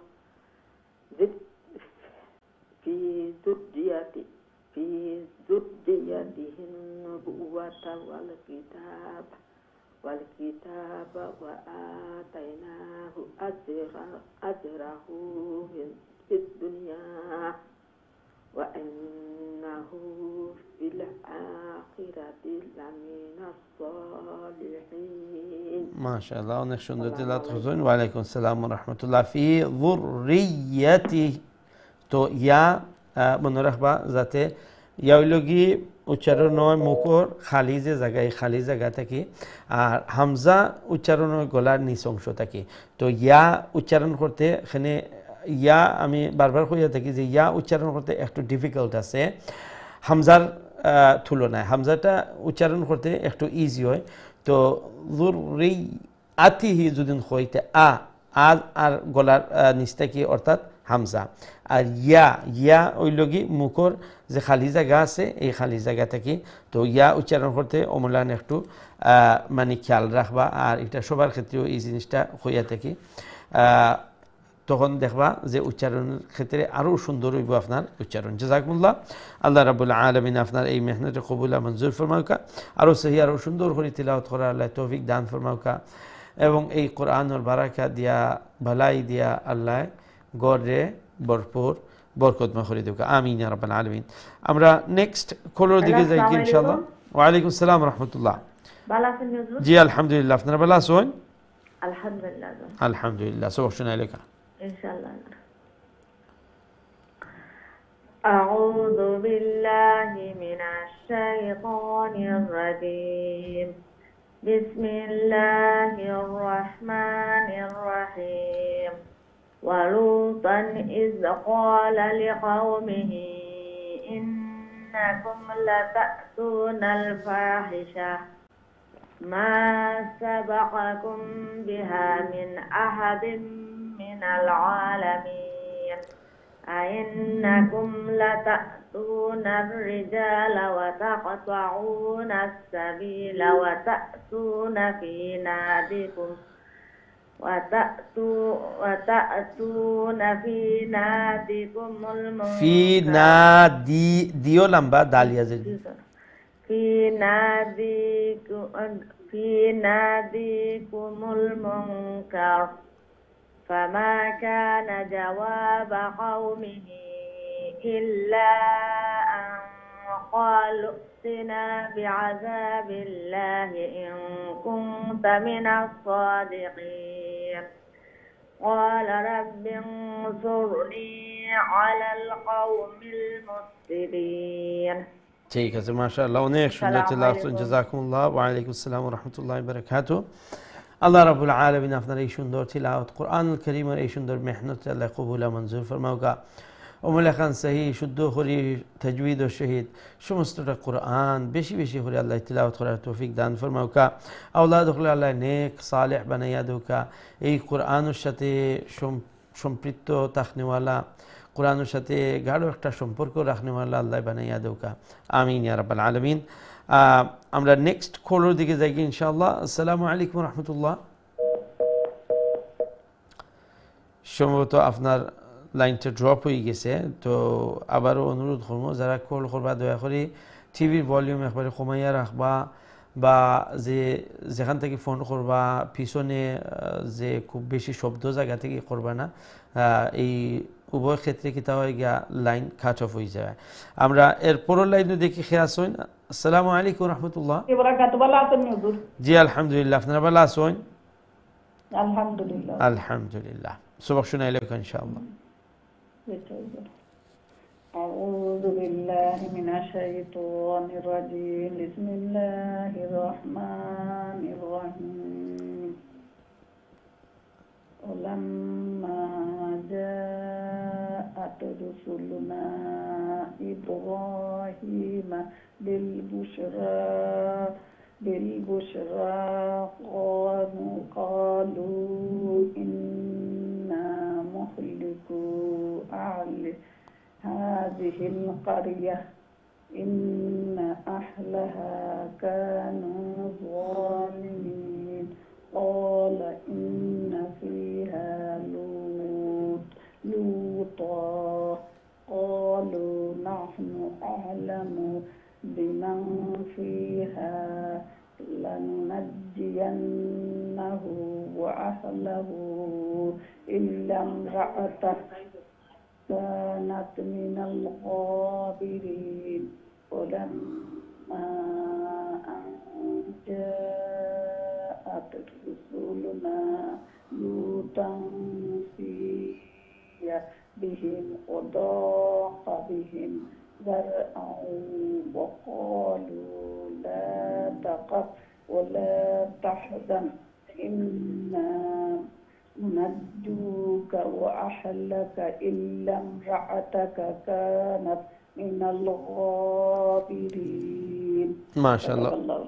والكتاب وآتيناه أجره في الدنيا وإنه في الآخرة لمن الصالحين ما شاء الله অনেক সুন্দর তেলাওয়াত করছেন। ওয়ালাইকুম আসসালাম ওয়া রাহমাতুল্লাহ। ফি যুররিয়াতি, তো ইয়া মনে রাখবা যাতে ইয়া হইল কি উচ্চারণ নয় মুখর খালি যে জায়গায়, খালি জায়গা থাকে, আর হামজা উচ্চারণ হয় গলার নিচ অংশ থাকে। তো ইয়া উচ্চারণ করতে এখানে ইয়া আমি বারবার কইয়া থাকি যে ইয়া উচ্চারণ করতে একটু ডিফিকাল্ট আছে হামজার তুলনায়। হামজাটা উচ্চারণ করতে একটু ইজি হয়। তো যুররিয়াতিহি যদি হইতে আর গলার নিচ থাকে অর্থাৎ হামজা, আর ইয়া হইল কি মুখর যে খালি জায়গা আছে এই খালি জায়গা থেকে। তো ইয়া উচ্চারণ করতে অমূল্যায়ন একটু মানে খেয়াল রাখবা, আর এটা সবার ক্ষেত্রেও এই জিনিসটা হইয়া থাকে। তখন দেখবা যে উচ্চারণের ক্ষেত্রে আরও সুন্দর হইব আপনার উচ্চারণ। জাযাকুমুল্লাহ, আল্লাহ রাব্বুল আলামিন আপনার এই মেহনতে কবুলা মঞ্জুর ফরমাউকা, আরও সহি আরও সুন্দর করে তিলাওয়াত করা আল্লাহ তৌফিক দান ফরমাউকা, এবং এই কোরআনের বারাকা দিয়া ভালাই দিয়া আল্লাহ গড়ে ভরপুর বরকতময় করে দেব আমিন ইয়া রাব্বাল আলামিন আমরা নেক্সট কলার দিকে যাই কি ইনশাআল্লাহ ওয়া আলাইকুম আসসালাম ওয়া রাহমাতুল্লাহ ভালো আছেন হুজুর জি আলহামদুলিল্লাহ আপনারা ভালো আছেন আলহামদুলিল্লাহ আলহামদুলিল্লাহ সব শুনাই লেখা ইনশাআল্লাহ أعوذ بالله من الشيطان الرجيم بسم الله الرحمن الرحيم ولوطا إذ قال لقومه إنكم لتأتون الفاحشة ما سبقكم بها من أحد من العالمين أئنكم لتأتون الرجال وتقطعون السبيل وتأتون في نادكم وتأتون في نادكم المنكر في نادي ديو لمبا داليا في نادكم المنكر فما كان جواب قومه إلا أن قالوا ائتنا بعذاب الله إن كنت من الصادقين قال رب انصرني على القوم المفسدين ঠিক আছে মাশাআল্লাহ অনেক সুন্দর তেলাওয়াত জাযাকুমুল্লাহ ওয়া আলাইকুম আসসালাম ওয়া রাহমাতুল্লাহি ওয়া বারাকাতুহু আল্লাহ রাব্বুল আলামিন আপনার এই সুন্দর তিলাওয়াত কোরআনুল কারীমের এই সুন্দর মেহনত আল্লাহ কবুল ও মঞ্জুর ফরমাওগা ওমলে খান সহি শুদ্ধ করি তাজউইদ ও শহীদ সমস্তটা কোরআন বেশি বেশি করে আল্লাহ তিলাওয়াত করার তৌফিক দান ফরমাওগা আওলাদ হলে আল্লাহ নেক সালেহ বানাইয়া দোকা এই কোরআনের সাথে সম্পৃক্ত থাকনেওয়ালা কোরআনের সাথে গাঢ় একটা সম্পর্ক রাখনেওয়ালা আল্লাহ বানাইয়া দোকা আমিন ইয়া রাব্বাল আলামিন আমরা নেক্সট কলার দিকে যাই ইনশাআল্লাহ আসসালামু আলাইকুম রাহমাতুল্লাহ সম্ভবত আপনার লাইনটা ড্রপ হয়ে গেছে তো আবারও অনুরোধ করব যারা কল করবা দয়া করে টিভির ভলিউম একবারে কমাইয়া রাখবা বা যেখান থেকে ফোন করবা পিছনে যে খুব বেশি শব্দ জায়গা থেকে করবা না এই উভয় ক্ষেত্রে কি তা হয়ে গিয়া লাইন কাট অফ হয়ে যায় আমরা এর পরের লাইনে দেখি খেয়াল আসুন আসসালামু আলাইকুম রাহমাতুল্লাহ জি আলহামদুলিল্লাহ আপনারা ভালো আছেন আলহামদুলিল্লাহ সবাক শুনাই লেখা ইনশাআল্লাহ أعوذ بالله من الشيطان الرجيم بسم الله الرحمن الرحيم ولما جاءت رسلنا إبراهيم بالبشرى قالوا إنا مهلكو أهل هذه القرية إن أهلها كانوا ظالمين قال إن فيها لوطا قالوا نحن أعلم بمن فيها لننجينه وأهله إلا امرأته كانت من الغابرين ولما أن جاءت رسلنا لوطا سيء بهم وضاق بهم ذرعا وقالوا لا تخف ولا تحزن إنا ننجوك وأهلك إلا امرأتك كانت من الغابرين ما شاء الله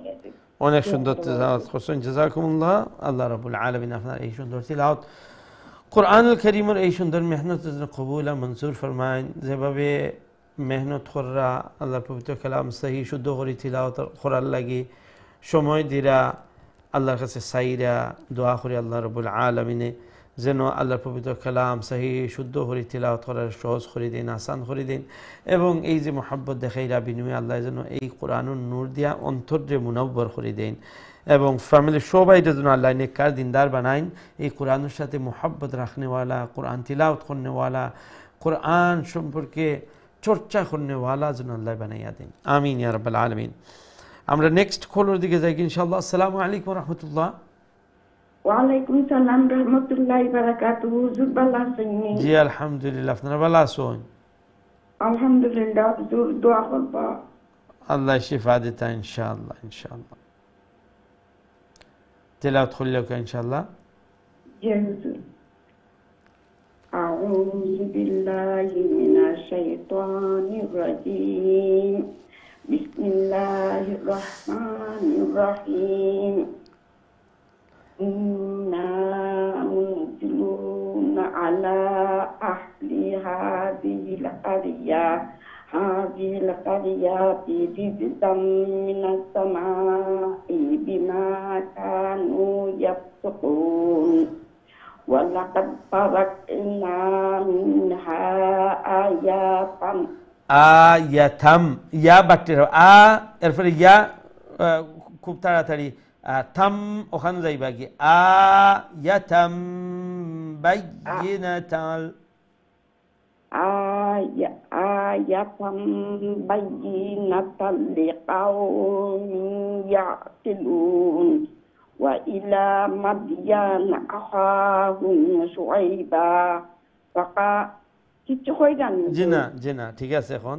অনেক সুন্দর তেলাওয়াত করছেন জাযাকুমুল্লাহ আল্লাহ রাব্বুল আলামিন আপনার এই সুন্দর তেলাওয়াত কোরআনুল কারীমের এই সুন্দর মেহনতের জন্য কবুল ও মঞ্জুর ফরমায়েন যেভাবে মেহনত করা আল্লাহর পবিত্র কালাম সহি শুদ্ধ করে তিলাওয়াত করার লাগি সময় দিরা আল্লাহর কাছে সাইরা দোয়া করে আল্লাহ রাব্বুল আলামিনে যেন আল্লাহর পবিত্র কালাম সহি শুদ্ধ করে তিলাওয়াত করার সহজ করে দিন, আসান করে দিন। এবং এই যে মোহাব্বত দেখাইরা বিনিময়ে আল্লাহ যেন এই কোরআনুর নূর দিয়া অন্তরে মুনাব্বর করে দেন এবং ফ্যামিলির সবাইটা যেন আল্লাহ নেককার দিনদার বানাইন। এই কোরআনের সাথে মোহাব্বত রাখনেওয়ালা, কোরআন তিলাওয়াত করনেওয়ালা, কোরআন সম্পর্কে চর্চা করনেওয়ালা যেন আল্লাহ বানাইয়া দেন। আমিন ইয়া রাব্বাল আলামিন। আমরা নেক্সট কলের দিকে যাই ইনশাআল্লাহ। আসসালামু আলাইকুম ওয়া রাহমাতুল্লাহ। ওয়ালাইকুম সালাম রহমতুল্লাহি ওয়া বারাকাতুহু। হুজুর ভালো আছেন? জি আলহামদুলিল্লাহ, আপনারা ভালো আছেন? আলহামদুলিল্লাহ। হুজুর দোয়া করবা। আল্লাহ শিফা দিতা ইনশাআল্লাহ। ইনশাআল্লাহ তিলাওয়াত করলেও ইনশাআল্লাহ। জি হুজুর। আউযু বিল্লাহি মিনাশ শাইতানির রাজীম। বিসমিল্লাহির রহমানির রহিম। إنا منزلون على أهل هذه القرية رجزا من السماء بما كانوا يفسقون ولقد تركنا منها আয়াতাম ইয়া বাট্টের এরপরে ইয়া খুব তাড়াতাড়ি থাম ওখানে যাইবা কি আয়াতাম বাইয়িনাতাল আয়াতাম বাইয়িনাতাল লিকাওমিন ইয়াকিলুন ওয়া ইলা মাদয়ান আখাহুম শুআইবা ফাকা কিছু হই গান জি না ঠিক আছে। এখন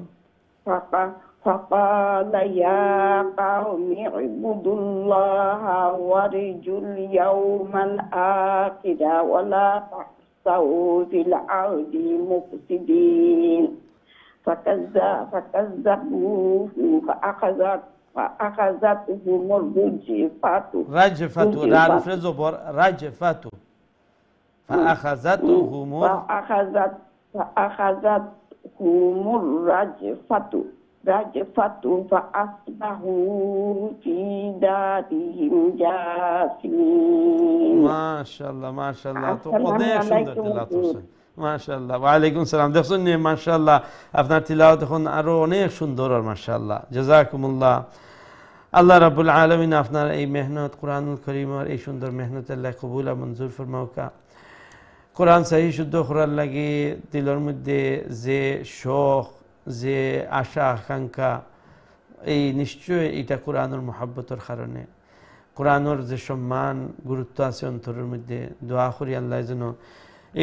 فقال يا قوم اعبدوا الله وارجوا اليوم الآخر ولا تحسوا في الأرض مفسدين فكذبوه فأخذتهم الرجفة فأخذتهم الرجفة فأصبحوا في دارهم جاثمين। মাশাআল্লাহ মাশাআল্লাহ, তো অনেক সুন্দর তিলাওয়াত করছেন। মাশাআল্লাহ। ওয়া আলাইকুম সালাম। দেখছেন নি মাশাআল্লাহ আপনার তিলাওয়াত এখন আরো অনেক সুন্দর। আর মাশাআল্লাহ জাযাকুমুল্লাহ। আল্লাহ রাব্বুল আলামিন আপনার এই মেহনত কোরআনুল কারীমের এই সুন্দর মেহনত আল্লাহ কবুল আর মঞ্জুর ফরমাউকা। কোরআন সহি শুদ্ধ করার লাগি দিলের মধ্যে যে শখ, যে আশা আকাঙ্ক্ষা, এই নিশ্চয় এটা কোরআনের মহাব্বতের কারণে। কোরআনের যে সম্মান গুরুত্ব আছে অন্তরের মধ্যে, দোয়া করি আল্লাহ যেন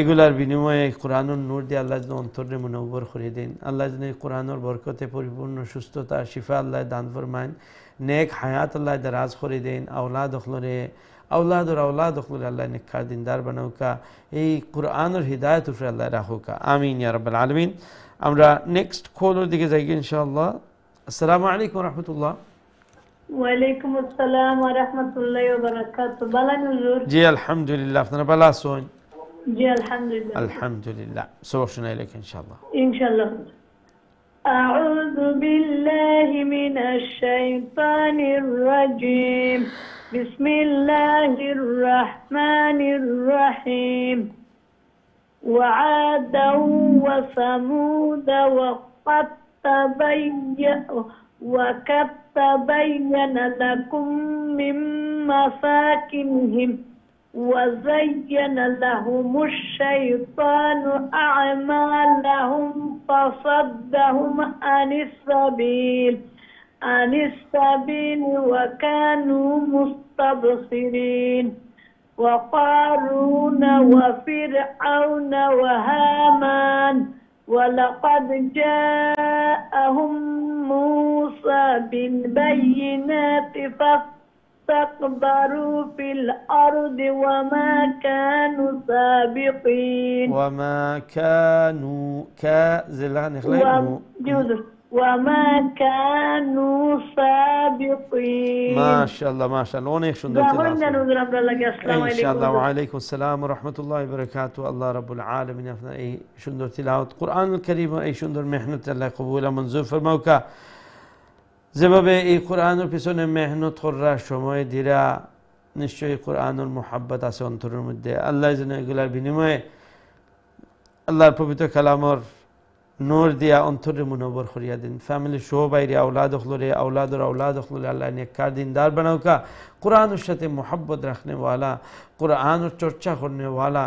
এগুলার বিনিময়ে কোরআনের নূর দিয়ে আল্লাহ যেন অন্তরে মুনাব্বর করে দেন। আল্লাহ যেন কোরআনের বরকতে পরিপূর্ণ সুস্থতা শিফা আল্লাহ দান ফরমাইন, নেক হায়াত আল্লাহ দারাজ করে দেন, আওলাদ অখলরে আওলাদর আল্লাহ নেককার দিনদার বানাউকা, এই কোরআনের হিদায়াত উপরে আল্লাহ রাখুকা। আমিন ইয়া রাব্বাল আলামিন। আমরা নেক্সট কলের দিকে যাই ইনশাআল্লাহ। আসসালামু আলাইকুম ওয়া রাহমাতুল্লাহ। ওয়া আলাইকুম আসসালাম ওয়া রাহমাতুল্লাহি ওয়া বারাকাতুহু। ভালো হুজুর? জি আলহামদুলিল্লাহ, আপনারা ভালো আছেন? জি আলহামদুলিল্লাহ। আলহামদুলিল্লাহ। সবক শুনাইলেন ইনশাআল্লাহ। ইনশাআল্লাহ। আউযু বিল্লাহি মিনাশ শাইতানির রাজীম। বিসমিল্লাহির রহমানির রহিম। وعادا وثمود وقد تبين لكم من مساكنهم وزين لهم الشيطان أعمالهم فصدهم عن السبيل وكانوا مستبصرين. وقارون وفرعون وهامان ولقد جاءهم موسى بالبينات فاستكبروا في الأرض وما كانوا سابقين. وما كانوا وما كانوا سابقين. ما شاء الله ما شاء الله অনেক সুন্দর ইনশাআল্লাহ। ওয়া আলাইকুম আসসালাম ওয়া রাহমাতুল্লাহি ওয়া বারাকাতুহু। আল্লাহ রাব্বুল আলামিন আপনার এই সুন্দর তিলাওয়াত কোরআনুল কারীম, এই সুন্দর মেহনত আল্লাহ কবুল আর মঞ্জুর ফরমাউকা। যেভাবে এই কোরআনের পিছনে মেহনত করার সময় দিরা নিশ্চয়ই কোরআনের মুহাব্বত আছে অন্তরের মধ্যে। আল্লাহ যেন এগুলার বিনিময়ে আল্লাহর পবিত্র কালামর নূর দিয়া অন্তরে মুনব্বর করিয়া দিন। ফ্যামিলি শো বাইরে আওলাদ হলরে আওলাদ হলরে আল্লাহ নেককার দিনদার বানাওকা, কোরআনের সাথে মোহাব্বত রাখনেওয়ালা, কোরআনের চর্চা করনেওয়ালা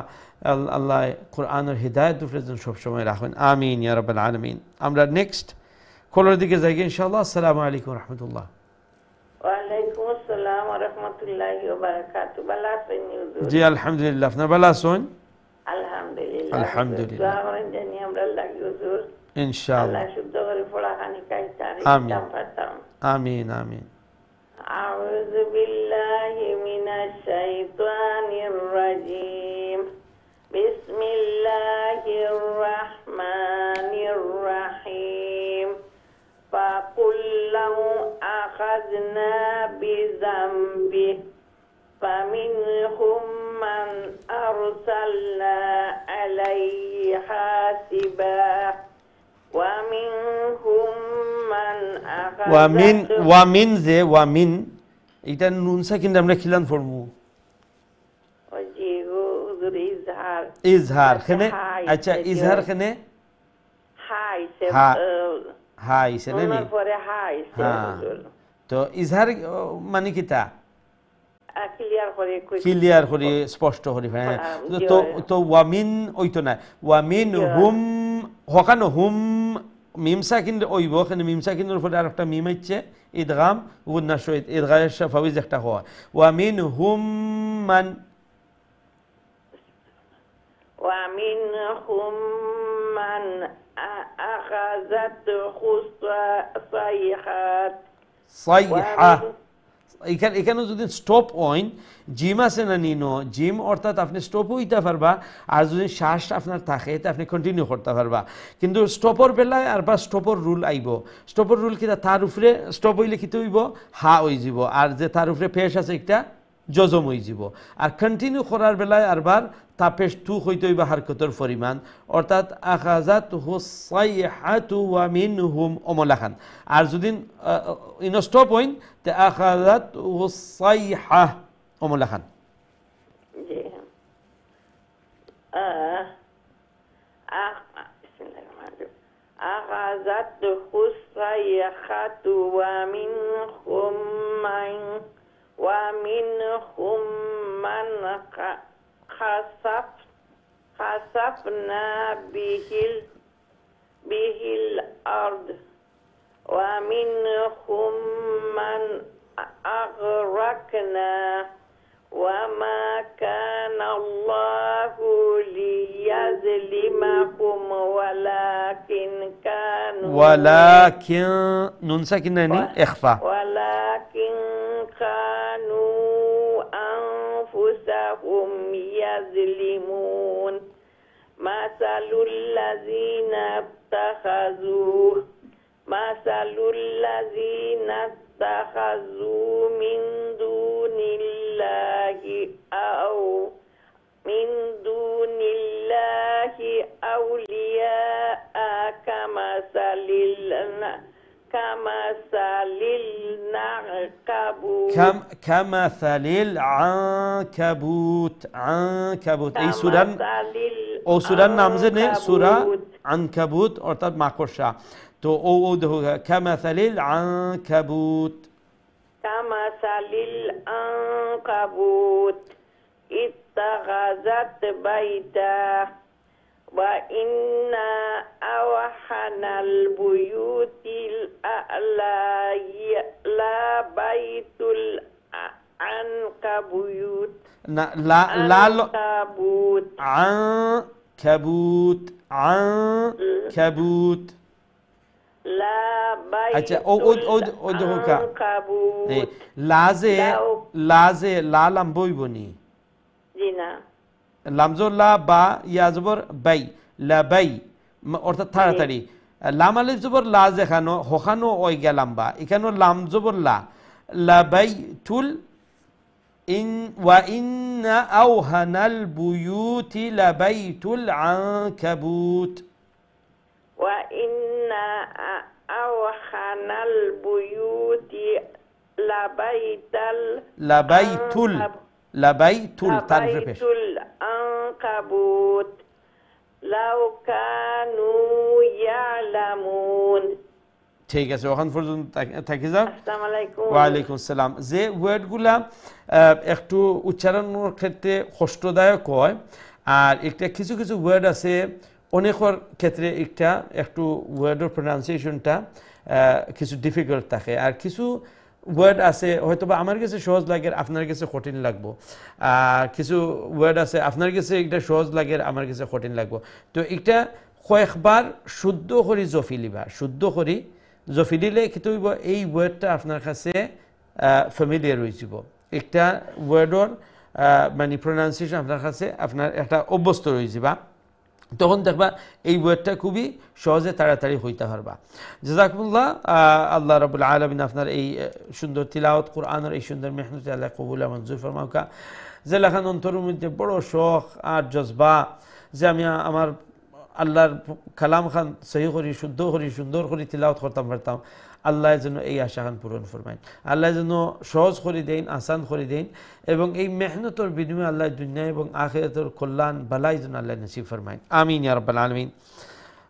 আল্লাহ কোরআনের হিদায়ত উপরে যেন সবসময় রাখবেন। আমিন ইয়া রাব্বাল আলামিন। আমরা নেক্সট কলের দিকে যাই ইনশাআল্লাহ। আসসালামু আলাইকুম রহমতুল্লাহ। ওয়ালাইকুম আসসালাম ওয়া রাহমাতুল্লাহি ওয়া বারাকাতুহু। ভালো আছেন হুজুর? জি আলহামদুলিল্লাহ, আপনার ভালো আছেন? আলহামদুলিল্লাহ। আলহামদুলিল্লাহ। দোয়া করেন জানি আমরা লাগি হুজুর। ইনশাআল্লাহ। আল্লাহ শুদ্ধ করে পড়াখানি কাইতার আমিন। ইসলাম পাতাম। আমিন আমিন। আউযু বিল্লাহি মিনাশ শাইতানির রাজীম। বিসমিল্লাহির রাহমানির রাহিম। ফাকুল্লাহু আখাযনা বিযামবিহি فمنهم من أرسلنا عليه حاسبا ومنهم من ওয়ামিন এটা নুন সাকিন আমরা খিলান ফরমু ইজহার খানে। আচ্ছা ইজহার খানে হাই সেনে নি। হ্যাঁ, তো ইজহার মানে কিতা ক্লিয়ার করে স্পষ্ট করে। হ্যাঁ, তো ওয়ামিন ওইতো না, ওয়ামিন হুম হকানো হুম মিম সাকিন ওইব, ওখানে মিম সাকিনের উপরে আর একটা মিম হচ্ছে ইদগাম গুন্না শহীদ ইদগামের শাফাউইজ একটা হয়। ওয়ামিন হুম মান সাইহা। এখানে যদি স্টপ হইন জিম আছে না নিনো জিম, অর্থাৎ আপনি স্টপ হইতে পারবা, আর যদি শ্বাস আপনার থাকে তা আপনি কন্টিনিউ করতে পারবা। কিন্তু স্টপর বেলায় আর বা স্টপর রুল আইব। স্টপর রুল কিনা তার উপরে স্টপ হইলে কি হইব হা হয়ে যাব, আর যে তার উপরে পেশ আছে একটা জজম হয়ে যাব। আর কন্টিনিউ করার বেলায় আরবার তা পেশ তু হইতে হইবা হারকতর পরিমাণ, অর্থাৎ আখাজাত হুসাইহাতু ওয়া মিনহুম অমলাখান। আর যদি ইন স্টপ হইন তে আখাজাত হুসাইহা অমলাখান। আখাজাত হুসাইহাতু ওয়া মিনহুম মান ومنهم من خسفنا به الأرض ومنهم من أغرقنا وما كان الله ليظلمهم ولكن نون ساكنة إخفاء ولكن كانوا أنفسهم يظلمون مثل الذين اتخذوا من دون الله أولياء كمثل العنكبوت এই সূরার নাম জেনে সূরা আনকাবুত অর্থাৎ মাকড়সা। তো ও দেখো কামাসালিল আনকাবুত ইত্তাখাযাত বাইতা ওয়া ইন্না আওহানাল বুয়ুতিল লা বাইতুল আনকাবুত আনকাবুত। আচ্ছা ও দেখো লাজে লাম বইবনি লামজোর লা বা ইয়াজবর বাই লা বাই অর্থাৎ তাড়াতাড়ি। লাম আলিফ জবর লা যেখানো হখানো ওই গেলাম বা এখানে লাম জবর লা বাই তুল ইন ওয়া ইন্না আওহানাল বুয়ুতি লা বাইতুল আনকাবুত ওয়া ইন্না আওহানাল বুয়ুতি লাবাইতাল লাবাইতুল লাবাইতুল তারফে পেশ লাবাইতুল আনকাবুত লাউ কানু ইয়ালামুন। ঠিক আছে, ওখান পর্যন্ত থাকি যাও। আসসালামু আলাইকুম। ওয়ালাইকুম আসসালাম। যে ওয়ার্ডগুলা একটু উচ্চারণের ক্ষেত্রে কষ্টদায়ক হয়, আর একটা কিছু কিছু ওয়ার্ড আছে অনেকের ক্ষেত্রে একটা একটু ওয়ার্ডের প্রনাউন্সিয়েশনটা কিছু ডিফিকাল্ট থাকে, আর কিছু ওয়ার্ড আছে হয়তো বা আমার কাছে সহজ লাগে আপনার কাছে কঠিন লাগবো, আর কিছু ওয়ার্ড আছে আপনার কাছে এটা সহজ লাগে আমার কাছে কঠিন লাগবো। তো এটা কয়েকবার শুদ্ধ করি জফিলিবা, শুদ্ধ করি জফিলিলে কিন্তু এই ওয়ার্ডটা আপনার কাছে ফ্যামিলিয়ার হয়ে যাব, একটা ওয়ার্ডর মানে প্রনাউন্সিয়েশন আপনার কাছে আপনার একটা অভ্যস্ত হয়ে যাবা, তখন দেখবা এই ওয়ার্ডটা খুবই সহজে তাড়াতাড়ি হইতে পারবা। জাযাকুমুল্লাহ। আল্লাহ রাব্বুল আলামিন আপনার এই সুন্দর তিলাওয়াত কোরআনের এই সুন্দর মেহনত আল্লাহ কবুল মঞ্জুর ফরমাউকা। যে লেখান অন্তরের মধ্যে বড় শখ আর জজবা যে আমি আমার আল্লাহর কালাম খান সহি করি, শুদ্ধ করি, সুন্দর করি তিলাওয়াত করতাম পারতাম, আল্লাহ যেন এই আশা খান পূরণ ফরমাইন, আল্লাহ যেন সহজ করে দেন, আসান করে দেন, এবং এই মেহনতর বিনিময়ে আল্লাহ দুনিয়া এবং আখিরাতের কল্যাণ বালাই যেন আল্লাহ নসিব ফরমাইন। আমিন ইয়া রাব্বাল আলামিন।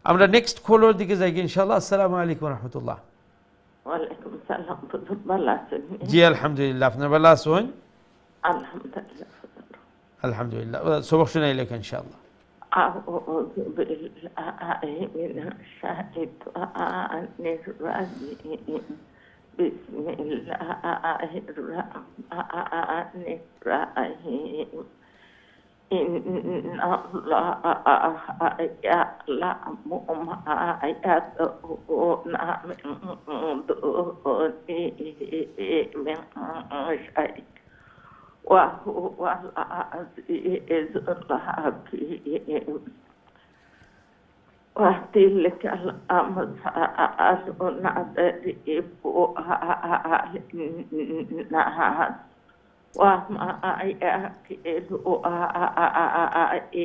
আমরা নেক্সট কলার দিকে যাই ইনশাআল্লাহ। আসসালামু আলাইকুম ওয়া রাহমাতুল্লাহ। ওয়ালাইকুম আসসালাম। ভালো আছেন? জি আলহামদুলিল্লাহ, আপনারা ভালো আছেন? আলহামদুলিল্লাহ। আলহামদুলিল্লাহ। সবক শুনাইলে ইনশাআল্লাহ। أعوذ بالله من الشيطان الرجيم. بسم الله الرحمن الرحيم. إن الله يعلم ما يدعون من دونه من شيء وهو العزيز الحكيم. وتلك الأمثال نضربها للناس وما يعقلها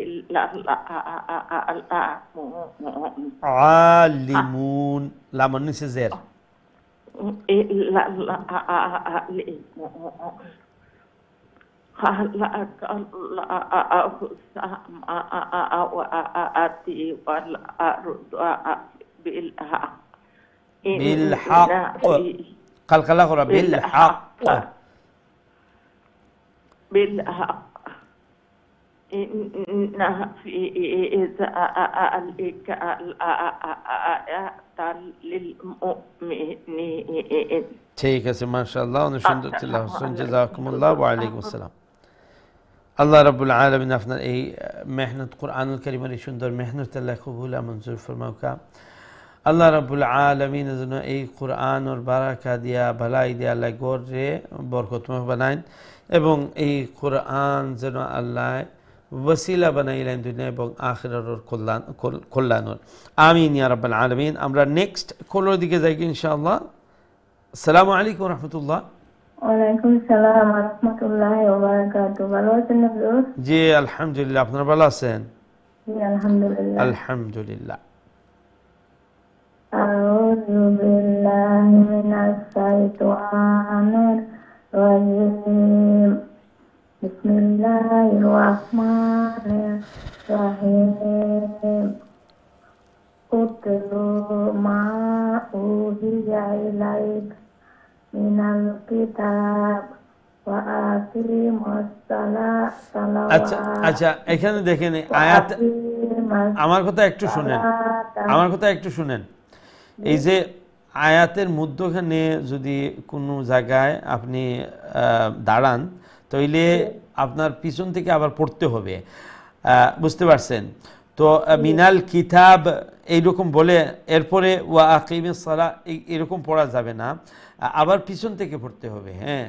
إلا العالمون. عالمون لا من زير إلا العالمون. خلق الله السماوات والأرض بالحق. بالحق قال بالحق بالحق. إن في ذلك لآيات للمؤمنين. ঠিক আছে, মাশাআল্লাহ, অনেক সুন্দর তিলাওয়াত শুনছেন, জাযাকুমুল্লাহ। ওয়া আলাইকুম আসসালাম। আল্লাহ রাব্বুল আলামিন আপনার এই মেহনত কোরআনুল কারীমের এই সুন্দর মেহনত আল্লাহ কবুল মঞ্জুর ফরমাউকা। আল্লাহ রাব্বুল আলামিন যেন এই কোরআনের বারাকা দিয়া ভালাই দিয়া আল্লাহ গড়ে বরকতময় বানাইন, এবং এই কোরআন যেন আল্লাহ ওসিলা বানাইলেন দুনিয়া এবং আখিরাতের কল্যাণের। আমিন ইয়া রাব্বাল আলামিন। আমরা নেক্সট কলের দিকে যাই ইনশাআল্লাহ। আসসালামু আলাইকুম ওয়া রাহমাতুল্লাহ। ওয়ালাইকুম আসসালাম ওয়া রাহমাতুল্লাহি ওয়া বারাকাতুহু। ভালো আছেন আপনি? জি আলহামদুলিল্লাহ, আপনারা ভালো আছেন? জি আলহামদুলিল্লাহ। আলহামদুলিল্লাহ। আউযু বিল্লাহি মিনাশ শাইতানির রাজিম। বিসমিল্লাহির রাহমানির রাহিম। উতলু মা উহিয়া ইলাইক মিনাল কিতাব ওয়া আকিমিস সালাত। আচ্ছা, এখানে দেখেন আয়াত, আমার কথা একটু শুনেন, এই যে আয়াতের মধ্যখানে যদি কোনো জায়গায় আপনি দাঁড়ান তাইলে আপনার পিছন থেকে আবার পড়তে হবে, বুঝতে পারছেন তো? মিনাল কিতাব এইরকম বলে এরপরে ওয়া আকিমিস সালাহ এরকম পড়া যাবে না, আবার পিছন থেকে পড়তে হবে। হ্যাঁ,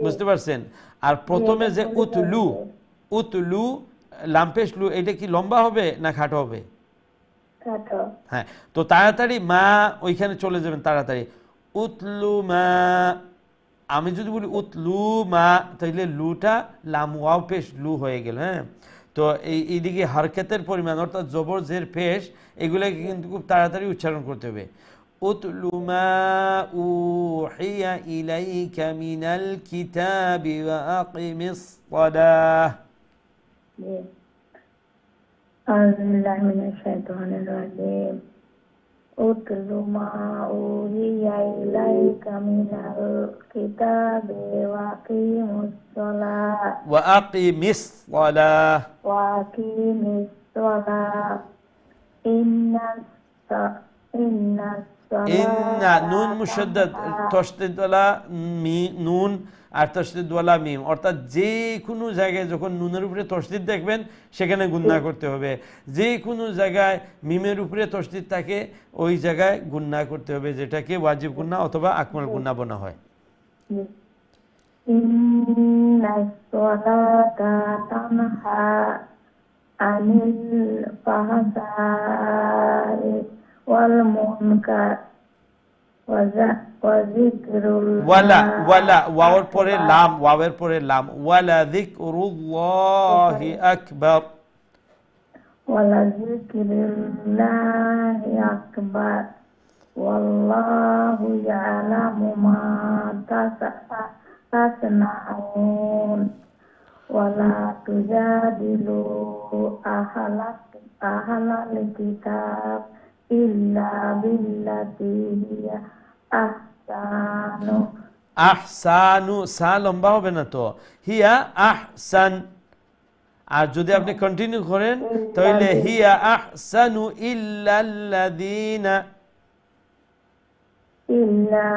বুঝতে পারছেন? আর প্রথমে যে উতলু লাম্পেশ লু, এটা কি লম্বা হবে না খাটো হবে? হ্যাঁ, তো তাড়াতাড়ি মা ওইখানে চলে যাবেন তাড়াতাড়ি। উতলু মা, আমি যদি বলি উতলু মা তাহলে লুটা লাম ওয়াও পেশ লু হয়ে গেল। হ্যাঁ, তো এইদিকে হারকাতের পরিমাণ অর্থাৎ জবর জের পেশ এগুলোকে কিন্তু খুব তাড়াতাড়ি উচ্চারণ করতে হবে। উতলু মা উহিয়া ইলাইকা মিনাল কিতাবি ওয়া আকিমিস সালাহ। জি। আউযু বিল্লাহি মিনাশ শাইতানির রাজিম। উতলু মা উহিয়া ইলাইকা মিনাল কিতাবি ওয়া আকিমিস সালাহ ওয়া আকিমিস সালাহ। ওয়া আকিমিস সালাহ। ইন্নাস ইন্না নুন মুশাদ্দাদ তাসদীদ ওয়ালা নুন আর তাসদীদ ওয়ালা মিম, অর্থাৎ যে কোনো জায়গায় যখন নুনের উপরে তাসদীদ দেখবেন সেখানে গুণনা করতে হবে, যে কোনো জায়গায় মিমের উপরে তাসদীদ থাকে ওই জায়গায় গুণনা করতে হবে, যেটাকে ওয়াজিব গুণনা অথবা আকমাল গুণনা বলা হয়। ইন্নাস সালাতা তানহা আনিল ফাহশাই ওয়াল মুনকার ওয়া যিকরুল্লাহ। ওয়াওয়ের পরে লাম, ওয়ালা যিকরুল্লাহি আকবার। ওয়ালা যিকরুল্লাহি আকবার ওয়াল্লাহু ইয়ালামু মা তাসনাউন। ওয়ালা তুজাদিলু আহলাল কিতাব ইল্লা বিল্লাতি হিয়া আহসানু। আহসানু, সা লম্বা হবে না তো, হিয়া আহসান। আর যদি আপনি কন্টিনিউ করেন তাহলে হিয়া আহসানু ইল্লাল্লাযীনা, ইল্লা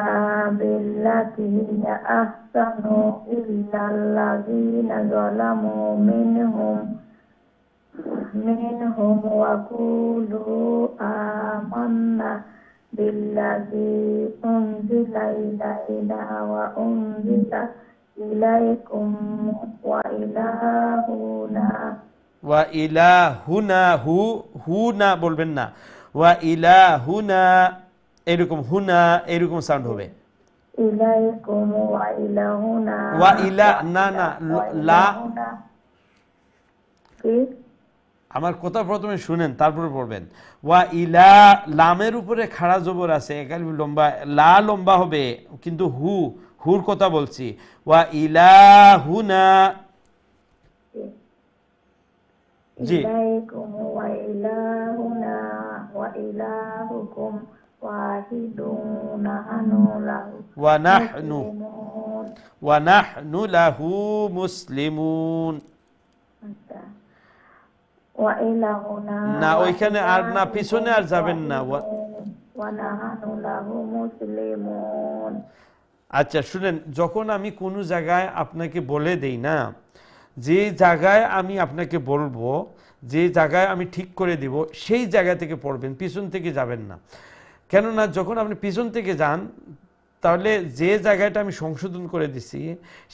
বিল্লাতি হিয়া আহসানু ইল্লাল্লাযীনা যালামু মিনহুম ওয়া কুলু আমান্না বিল্লাযী উনজিলা ইলাইনা ওয়া উনজিলা ইলাইকুম ওয়া ইলাহুনা হুনা বলবেন না, ওয়া ইলাহুনা এরকম, হুনা এরকম সাউন্ড হবে। ইলাইকুম ওয়া ইলাহুনা ওয়া ইলা না লা, কি আমার কথা প্রথমে শুনেন তারপরে পড়বেন। ওয়া ইলা, লামের উপরে খাড়া জবর আছে, একালি লম্বা, লা লম্বা হবে কিন্তু হুর কথা বলছি। ওয়া ইলাহুনা, জি, ইলাইকুম ওয়া ইলাহুনা ওয়া ইলাহুকুম ওয়াহিদুন ওয়া নাহনু লাহু মুসলিমুন। ওয়া ইলাহুনা না ওইখানে আর না, পিছনে আর যাবেন না। ওয়া নাহনু লাহু মুসলিমুন। আচ্ছা শুনেন, যখন আমি কোনো জায়গায় আপনাকে বলে দেই না, যে জায়গায় আমি আপনাকে বলবো, যে জায়গায় আমি ঠিক করে দিব সেই জায়গা থেকে পড়বেন, পিছন থেকে যাবেন না। কেননা যখন আপনি পিছন থেকে যান তাহলে যে জায়গাটা আমি সংশোধন করে দিছি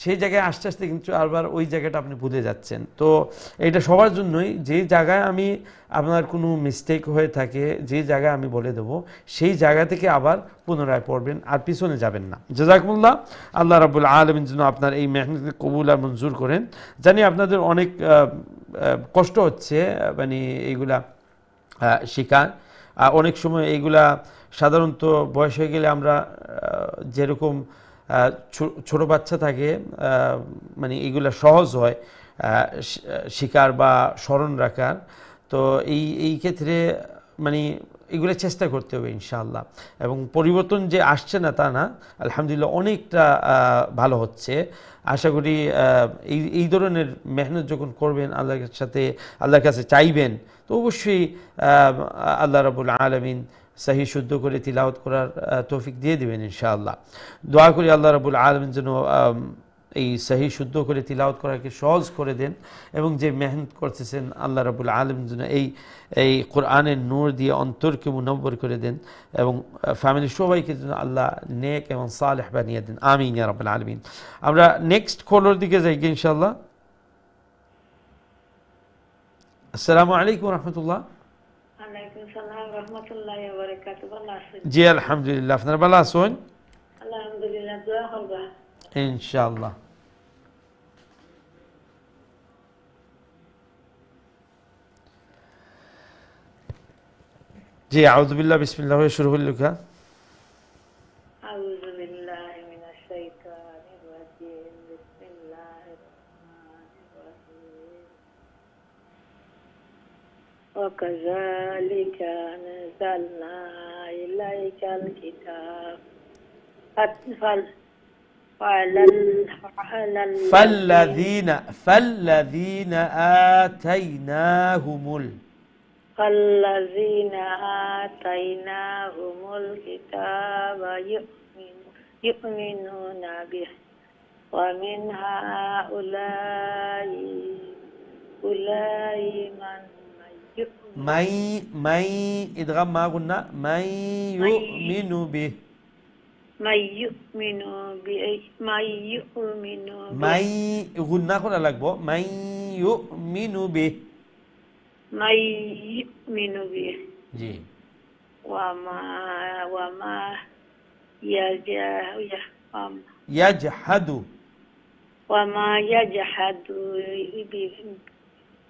সেই জায়গায় আস্তে আস্তে কিন্তু আবার ওই জায়গাটা আপনি ভুলে যাচ্ছেন। তো এটা সবার জন্যই, যে জায়গায় আমি আপনার কোনো মিস্টেক হয়ে থাকে, যে জায়গায় আমি বলে দেবো সেই জায়গা থেকে আবার পুনরায় পড়বেন, আর পিছনে যাবেন না। জাযাকুমুল্লাহ। আল্লাহ রাব্বুল আলামিন যেন আপনার এই মেহনতকে কবুল আর মঞ্জুর করেন। জানি আপনাদের অনেক কষ্ট হচ্ছে মানে এইগুলা শেখার। অনেক সময় এইগুলা সাধারণত বয়স হয়ে গেলে আমরা যেরকম ছোট বাচ্চা থাকে মানে এগুলা সহজ হয় শিকার বা স্মরণ রাখার। তো এই ক্ষেত্রে মানে এগুলো চেষ্টা করতে হবে ইনশাআল্লাহ। এবং পরিবর্তন যে আসছে না তা না, আলহামদুলিল্লাহ অনেকটা ভালো হচ্ছে। আশা করি এই ধরনের মেহনত যখন করবেন, আল্লাহর কাছে চাইবেন, তো অবশ্যই আল্লাহ রাব্বুল আলামিন সহি শুদ্ধ করে তিলাওয়াত করার তৌফিক দিয়ে দেবেন ইনশাআল্লাহ। দোয়া করি আল্লাহ রাব্বুল আলামিন যেন এই সহি শুদ্ধ করে তিলাওয়াত করাকে সহজ করে দেন, এবং যে মেহনত করতেছেন আল্লাহ রাব্বুল আলামিন যেন এই কোরআনের নূর দিয়ে অন্তরকে মুনব্বর করে দেন, এবং ফ্যামিলির সবাইকে যেন আল্লাহ নেক এবং সালেহ বানিয়ে দেন। আমিন ইয়া রাব্বুল আলামিন। আমরা নেক্সট কলার দিকে যাই ইনশাআল্লাহ। আসসালামু আলাইকুম রাহমাতুল্লাহ। ওয়ালাইকুম আসসালাম রাহমাতুল্লাহি ওয়া বারাকাতুহু। ভালো আছেন? জি আলহামদুলিল্লাহ, আপনারা ভালো আছেন? আলহামদুলিল্লাহ, দোয়া করবা ইনশাআল্লাহ। জি আউযু বিল্লাহ বিসমিল্লাহ শুরু হল লেখা। وكذلك أنزلنا إليك الكتاب فالذين آتيناهم فالذين آتيناهم الكتاب يؤمنون به ومن هؤلاء من إدغام ما قلنا من يؤمن به من قلنا قلنا لقبو من يؤمن به جي وما يجحد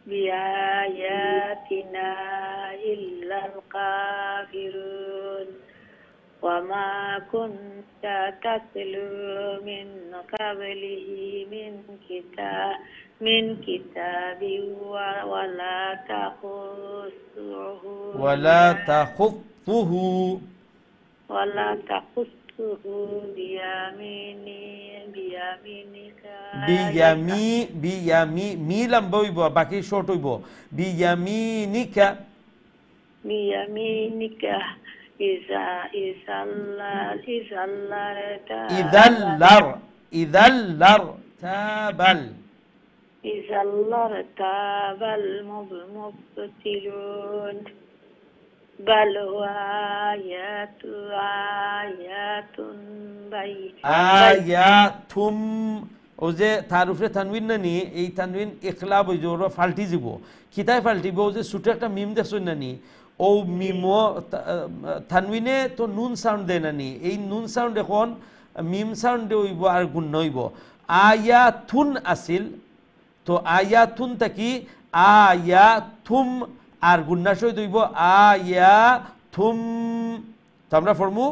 بآياتنا إلا الكافرون وما كنت تتلو من قبله من كتاب ولا تخطه بيمينك لمبا হইব বাকি শর্ট হইব بيمينك إذا لارتاب المبطلون بل هو آيات ও যে তার উপরে তানবিন না নি এই তানবিন ইখলাব হই জোর ফাল্টি যাব কিতায় ফাল্টিব ও যে ছোট একটা মিম দেখছই না নি ও মিম তানবিনে তো নুন সাউন্ড দেয় না নি এই নুন সাউন্ড এখন মিম সাউন্ড হইব আর গুণ হইব আয়াতুন আসিল তো আয়াতুন তাকি আয়াতুম আর গুন্না সহিত হইব আয়াতুম তো আমরা পড়মু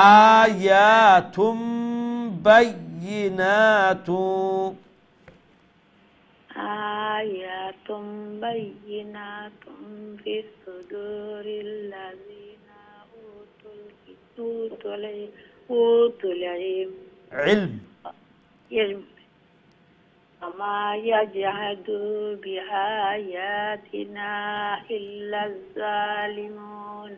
আয়াতুম বায়্যিনাতুম ফি সুদুরিল্লাযিনা উতুল ইলম وما يجحد بآياتنا إلا الظالمون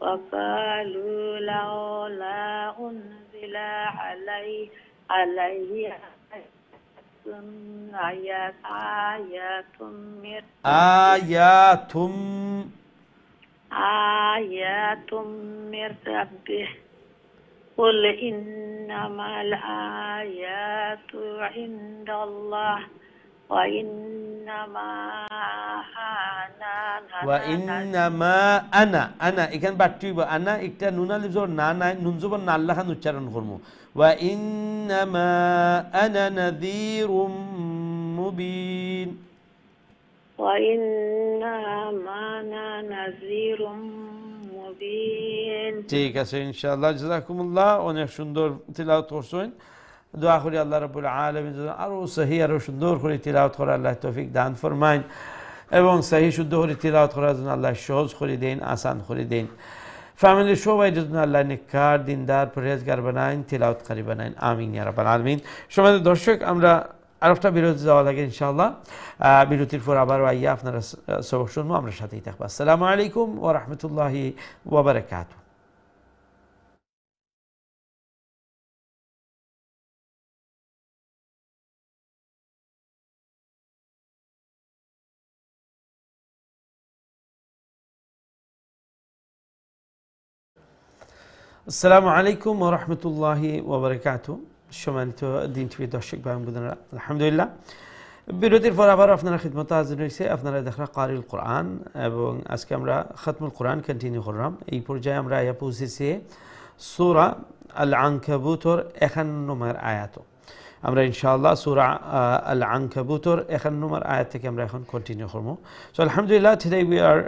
وقالوا لولا أنزل عليه آيات من ربه قل إنما الآيات عند الله وإنما أنا إكان باتيب أنا إكتا نونا لبزور نانا ننزوبا نالله نوچارن فرمو وإنما أنا نذير مبين وإنما أنا نذير মুবিন ঠিক আছে ইনশাআল্লাহ জাযাকুমুল্লাহ অনেক সুন্দর তিলাওয়াত করছেন দোয়া করি আল্লাহ রাব্বুল আলামিন আরো সহি আরো সুন্দর করে তিলাওয়াত করার আল্লাহ তৌফিক দান ফরমাইন এবং সহি শুদ্ধ করে তিলাওয়াত করার জন্য আল্লাহ সহজ করে দেন আসান করে দেন ফ্যামিলির সবাই জন্য আল্লাহ নেককার দিনদার পরহেজগার বানাইন তিলাওয়াতকারী বানাইন আমিন ইয়া রাব্বাল আলামিন সম্মানিত দর্শক আমরা আরেকটা বিরতি যাওয়া লাগে ইনশাআল্লাহ বিরতির পর আবার আইয়া আপনারা সবক শুনবো আমরা সাথেই থাকবো আসসালামু আলাইকুম ওয়া রাহমাতুল্লাহি ওয়া বারাকাতুহু আসসালামু আলাইকুম ওয়া রাহমাতুল্লাহি ওয়া বারাকাতুহু সম্মানিত দিন টিভি দর্শক ভাই বোনেরা আলহামদুলিল্লাহ বিরতির পর আবার আপনারা খিদমতে হাজির হয়েছে আপনারা দেখা কারিউল কোরআন এবং আজকে আমরা খতমুল কোরআন কন্টিনিউ করলাম এই পর্যায়ে আমরা আয়া পৌঁছেছি সূরা আল আনকাবুতের 51 নম্বর আয়াত আমরা ইনশাআল্লাহ সূরা আল আনকাবুতের 51 নম্বর আয়াত থেকে আমরা এখন কন্টিনিউ করব সো আলহামদুলিল্লাহ টুডে উই আর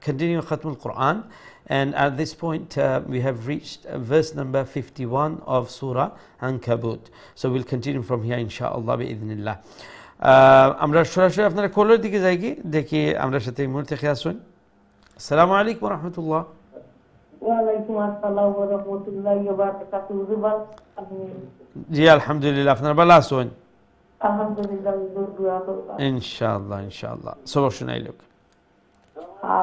কন্টিনিউ খতমুল Quran. And at this point, we have reached verse number 51 of Surah Ankabut. So we'll continue from here, inshaAllah, bi'idhnillah. আমরা সরাসরি আপনারা কলের দিকে যাই কি দেখি আমরা সাথে এই মুহূর্তে খেয়ে আসুন। আসসালামু আলাইকুম রহমতুল্লাহ। ওয়ালাইকুম আসসালাম ওয়া রাহমাতুল্লাহি ওয়া বারাকাতুহু। জুবাল জি আলহামদুলিল্লাহ, আপনারা ভালো আছেন? আলহামদুলিল্লাহ, দোয়া করলাম। ইনশাআল্লাহ ইনশাআল্লাহ সবক শুনাইল।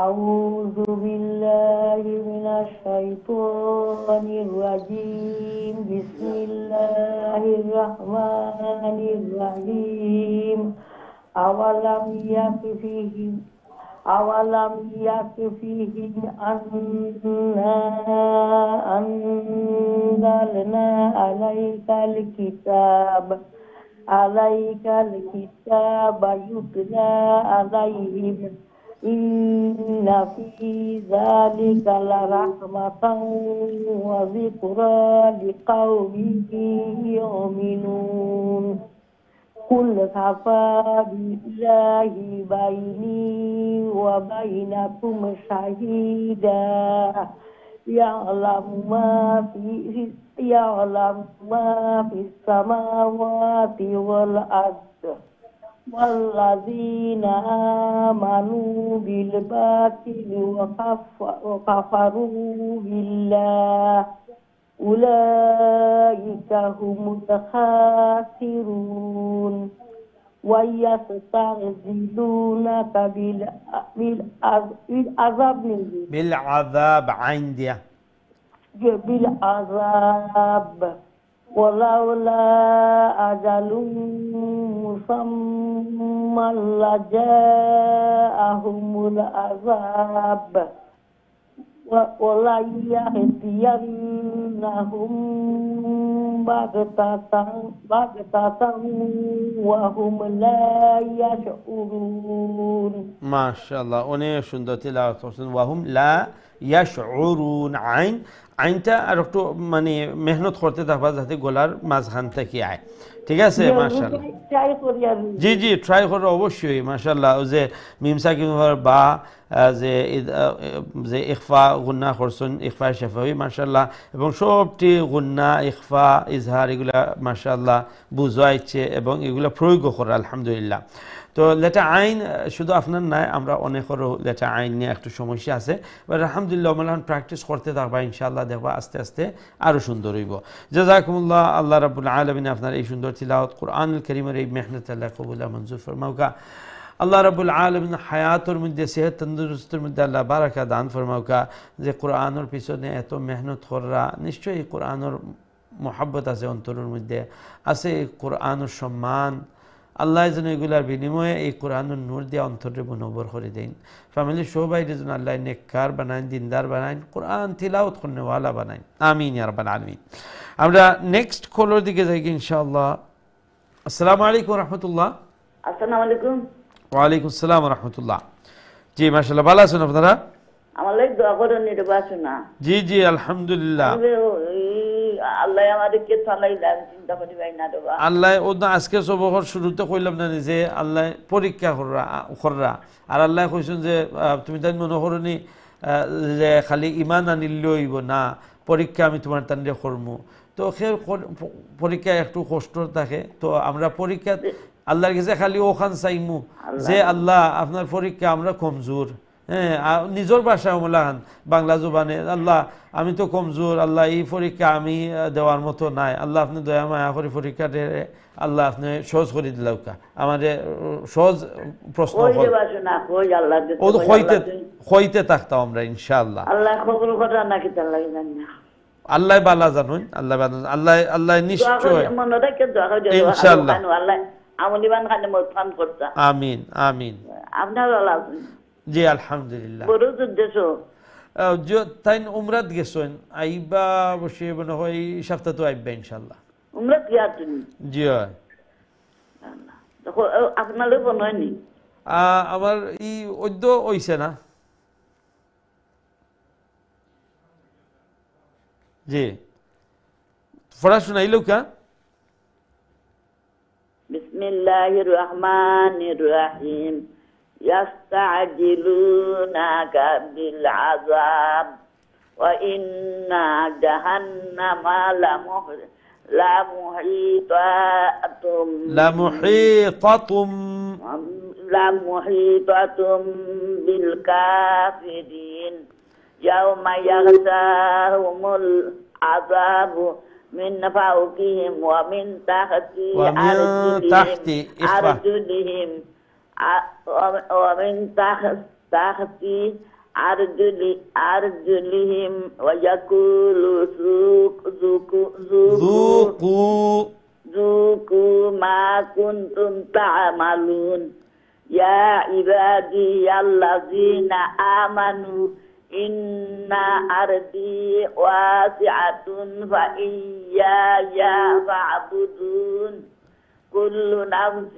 আউযু বিল্লাহি মিনাশ শাইতানির রাজীম। বিসমিল্লাহির রাহমানির রাহিম। আওয়ালাম ইয়াকফিহিম আন্না আনজালনা আলাইকাল কিতাবা ইউতলা আলাইহিম ইন্না ফি যালিকা লারাহমাতান ওয়া যিকরা লিকাউমিন ইউমিনুন। কুল কাফা বিল্লাহি বাইনি ওয়া বাইনাকুম শাহিদা ইয়ালামু মা ফিস সামাওয়াতি ওয়াল আরদ ওয়াল্লাযীনা আমানু বিল বাতিলি ওয়া কাফারু বিল্লাহ উলাইকা হুমুল খাসিরুন। ওয়া ইয়াস্তা'জিলুনাকা বিল আযাব আইন দিয়া بالعذاب ولولا أجل مسمى لجاءهم العذاب وليأتينهم بغتة وهم لا يشعرون। মাশাআল্লাহ, অনেক সুন্দর তিলাওয়াত করছেন। ওয়াহুম লা ইয়াশউরুন, আইনটা আর একটু মানে মেহনত করতে থাকবা যাতে গলার মাঝখান থেকে আয়। ঠিক আছে, মাশাআল্লাহ। জি জি ট্রাই করো অবশ্যই। মাশাআল্লাহ, যে মিম সাকিন বা যে ইখফা গুন্না করছেন, ইখফা শাফাওয়ি মাশাআল্লাহ, এবং সবটি গুন্না ইখফা ইজহার এগুলা মাশাআল্লাহ বুঝাইছে এবং এগুলা প্রয়োগ করে আলহামদুলিল্লাহ। তো লেটা আইন শুধু আপনার নাই, আমরা অনেকেরও লেটা আইন নিয়ে একটু সমস্যা আছে, বাট আলহামদুলিল্লাহ আমরা প্র্যাকটিস করতে থাকবা, ইনশাআল্লাহ দেখবা আস্তে আস্তে আরও সুন্দর হইব। জাযাকুমুল্লাহ। আল্লাহ রাব্বুল আলামিন আপনার এই সুন্দর তিলাওয়াত কুরআনুল কারীমের এই মেহনত আল্লাহ কবুল মঞ্জুর ফরমাউকা। আল্লাহ রাব্বুল আলামিন হায়াতের মধ্যে সেহত তন্দুরুস্তের মধ্যে আল্লাহ বারাকা দান ফরমাউকা। যে কোরআনের পিছনে এত মেহনত কররা, নিশ্চয়ই কোরআনের মোহাব্বত আছে অন্তরের মধ্যে, আছে কোরআনের সম্মান। আল্লাহ যেন এগুলার বিনিময়ে এই কোরআনুর নূর দিয়ে অন্তরে মুনব্বর করে দেন। ফ্যামিলির সবাই যেন আল্লাহ নেককার বানাইন, দিনদার বানাইন, কোরআন তিলাওয়াত করনেওয়ালা বানাইন। আমিন ইয়া রাব্বাল আলামিন। আমরা নেক্সট কলের দিকে যাই ইনশাআল্লাহ। আসসালামু আলাইকুম রাহমাতুল্লাহ। আসসালামু আলাইকুম। ওয়ালাইকুম আসসালাম রাহমাতুল্লাহ। জি মাশাআল্লাহ, ভালো আছেন আপনারা? আমার লাগি দোয়া করেন নির্বাচন না। জি জি আলহামদুলিল্লাহ। আল্লাহ আমাদেরকে চালাইলাম, চিন্তা করি ভাই না দেবা আল্লাহ ওদা আজকে সবকর শুরুতে কইলাম না যে আল্লাহ পরীক্ষা কররা, আর আল্লাহ কইছেন যে তুমি তাই মনে করনি যে খালি ইমান আনিলে হইব না, পরীক্ষা আমি তোমার তান্ডে করমু। তো সে পরীক্ষা একটু কষ্ট থাকে, তো আমরা পরীক্ষা আল্লাহর কাছে খালি ওখান চাইমু যে আল্লাহ আপনার পরীক্ষা আমরা কমজোর। হ্যাঁ, নিজের ভাষায় মোলাহান বাংলা জবানে, আল্লাহ আমি তো কমজোর, আল্লাহ এই পরীক্ষা আমি দেওয়ার মতো নাই, আল্লাহ আপনি দয়া মায়া করে পরীক্ষা আল্লাহ আপনি সহজ করে দিলাউকা। আমাদের সহজ প্রশ্ন হইতে থাকতাম আমরা ইনশাআল্লাহ। আল্লাহ বালা জানুন, আল্লাহ আল্লাহ আল্লাহ নিশ্চয় ইনশাআল্লাহ। আমিন আমিন। আপনার জি আলহামদুলিল্লাহ। তাই উমরাত গেছেন, আইবা বসে মনে হয় এই সপ্তাহ তো আইবা ইনশাআল্লাহ। উমরাত গিয়া তুমি? জি হয়। আপনার লোক হয়নি? আমার এই অদ্য হইছে না। জি পড়াশোনা এই লোকা। বিসমিল্লাহির রহমানির রহিম। ইয়াস্তা'জিলুনাকা বিল আযাব ওয়া ইন্না জাহান্নামা لمحيطة بالكافرين يوم يغشاهم العذاب من فوقهم ومن تحت أرجلهم ومن تحت أرجلهم ويقول ذوقوا ما كنتم تعملون يا عبادي الذين آمنوا إن أرضي واسعة فإياي فاعبدون كل نفس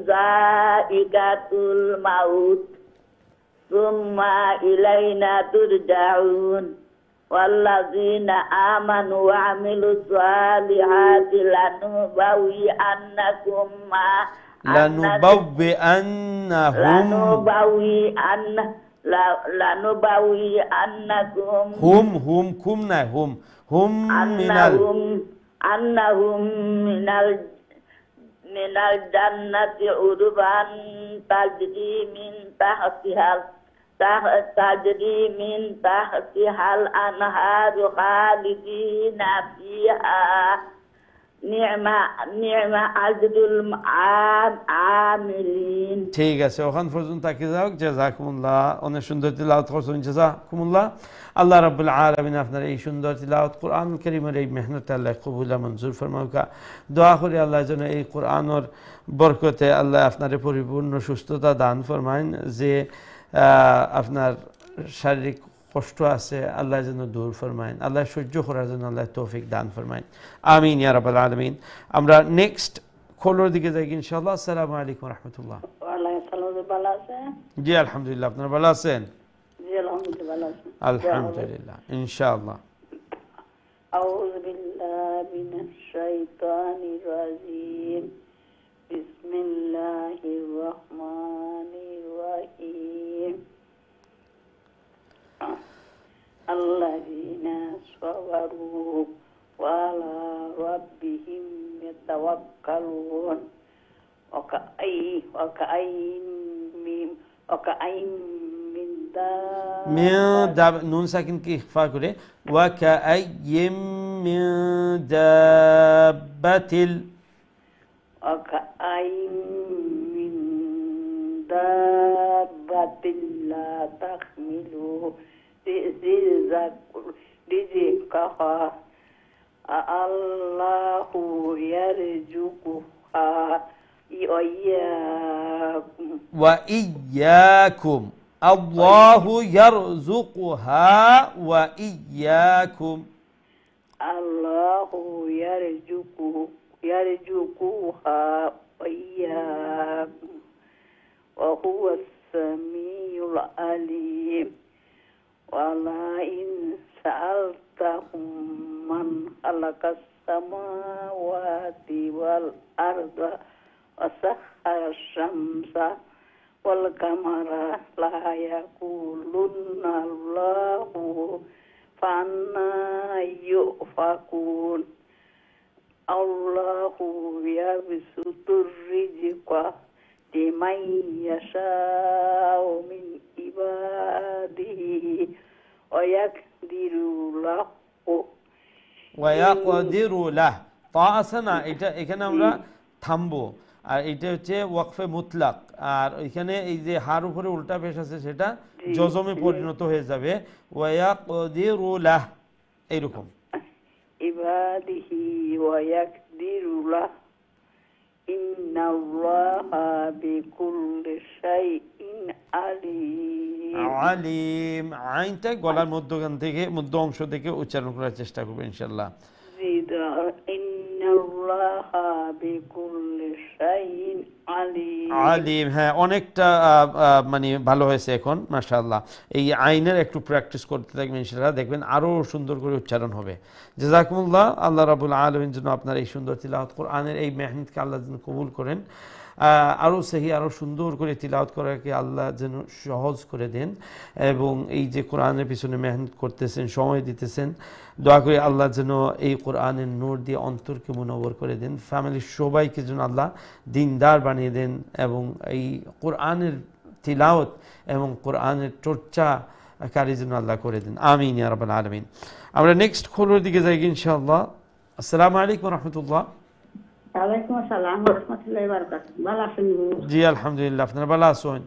ذائقة الموت ثم إلينا ترجعون والذين آمنوا وعملوا الصالحات لنبوئنهم أنهم من الجنة عربا تجري من تحتها الأنهار خالدين فيها نعم أجر العاملين ঠিক আছে ওখান পর্যন্ত তাকিয়ে যাও জাযাকুমুল্লাহ অনেক সুন্দর তিলাওয়াত করছেন জাযাকুমুল্লাহ আল্লাহ রাব্বুল আলামিন আপনার এই সুন্দর তিলাওয়াত কোরআনুল কারীমের এই মেহনত আল্লাহ কবুল মঞ্জুর ফরমাউকা দোয়া করি আল্লাহ যেন এই কোরআনের বরকতে আল্লাহ আপনারে পরিপূর্ণ সুস্থতা দান ফরমায়েন যে আপনার শারীরিক কষ্ট আছে আল্লাহ যেন দূর ফরমায়েন আল্লাহ সহ্য করার জন্য আল্লাহ তৌফিক দান ফরমায়েন আমিন ইয়া রাব্বাল আলামিন আমরা নেক্সট কলর দিকে যাই ইনশাআল্লাহ আসসালামু আলাইকুম ওয়া রাহমাতুল্লাহ ওয়া আলাইকুম আসসালাম ভালো আছেন জি আলহামদুলিল্লাহ আপনারা ভালো আছেন জি আলহামদুলিল্লাহ ভালো আছি আলহামদুলিল্লাহ ইনশাআল্লাহ আউযু বিল্লাহি মিনাশ শাইতানির রাজীম বিসমিল্লাহির রহমানির রহিম الذين صبروا وعلى ربهم يتوكلون وكأين من نون ساكن کی اخفا کرے وكأين من دابة وكأين من دابة لا تحمل رزقها الله يرزقها وإياكم الله يرزقها وإياكم الله يرزقها وإياكم وهو السميع العليم ولئن سألتهم من خلق السماوات والأرض وسخر الشمس والقمر لا يقولن الله فأنى يؤفكون الله يبسط الرزق لمن يشاء من عباده ويقدر له তাআসানা এটা এখানে আমরা থামবো আর এটা হচ্ছে ওয়াকফে মুতলাক আর এখানে এই যে হার উপরে উল্টা পেশ আছে সেটা জজমে পরিণত হয়ে যাবে ওয়ায়াকদিরু লাহ এরকম ইবাদিহি ওয়ায়াকদিরু লাহ ইন্নাল্লাহা বিকুল্লি শাইইন আলিম আলিম আইনটা গলার মধ্যখান থেকে মধ্য অংশ থেকে উচ্চারণ করার চেষ্টা করব ইনশাআল্লাহ ইন্নাল্লাহা বিকুল্লি শাইইন আলিম আলিম হ্যাঁ অনেকটা মানে ভালো হয়েছে এখন মাশাআল্লাহ এই আইনের একটু প্র্যাকটিস করতে থাকবেন ইনশাআল্লাহ দেখবেন আরো সুন্দর করে উচ্চারণ হবে জাযাকুমুল্লাহ আল্লাহ রাব্বুল আলামিন যেন আপনার এই সুন্দর তিলাওয়াত কোরআনের এই মেহনতকে আল্লাহ যেন কবুল করেন আরও সহি আরও সুন্দর করে তিলাওয়াত করাকে আল্লাহ যেন সহজ করে দেন, এবং এই যে কোরআনের পিছনে মেহনত করতেছেন, সময় দিতেছেন, দোয়া করি আল্লাহ যেন এই কোরআনের নূর দিয়ে অন্তরকে মুনব্বর করে দেন, ফ্যামিলির সবাইকে যেন আল্লাহ দিনদার বানিয়ে দেন, এবং এই কোরআনের তিলাওয়াত এবং কোরআনের চর্চাকারী যেন আল্লাহ করে দেন। আমিন ইয়া রাব্বাল আলামিন। আমরা নেক্সট খোলোর দিকে যাই ইনশাআল্লাহ। আসসালামু আলাইকুম রহমতুল্লাহ। ওয়ালাইকুম আসসালাম ওয়া রাহমাতুল্লাহি ওয়া বারাকাতুহু। ভালো আছেন? জি আলহামদুলিল্লাহ, আপনারা ভালো আছেন?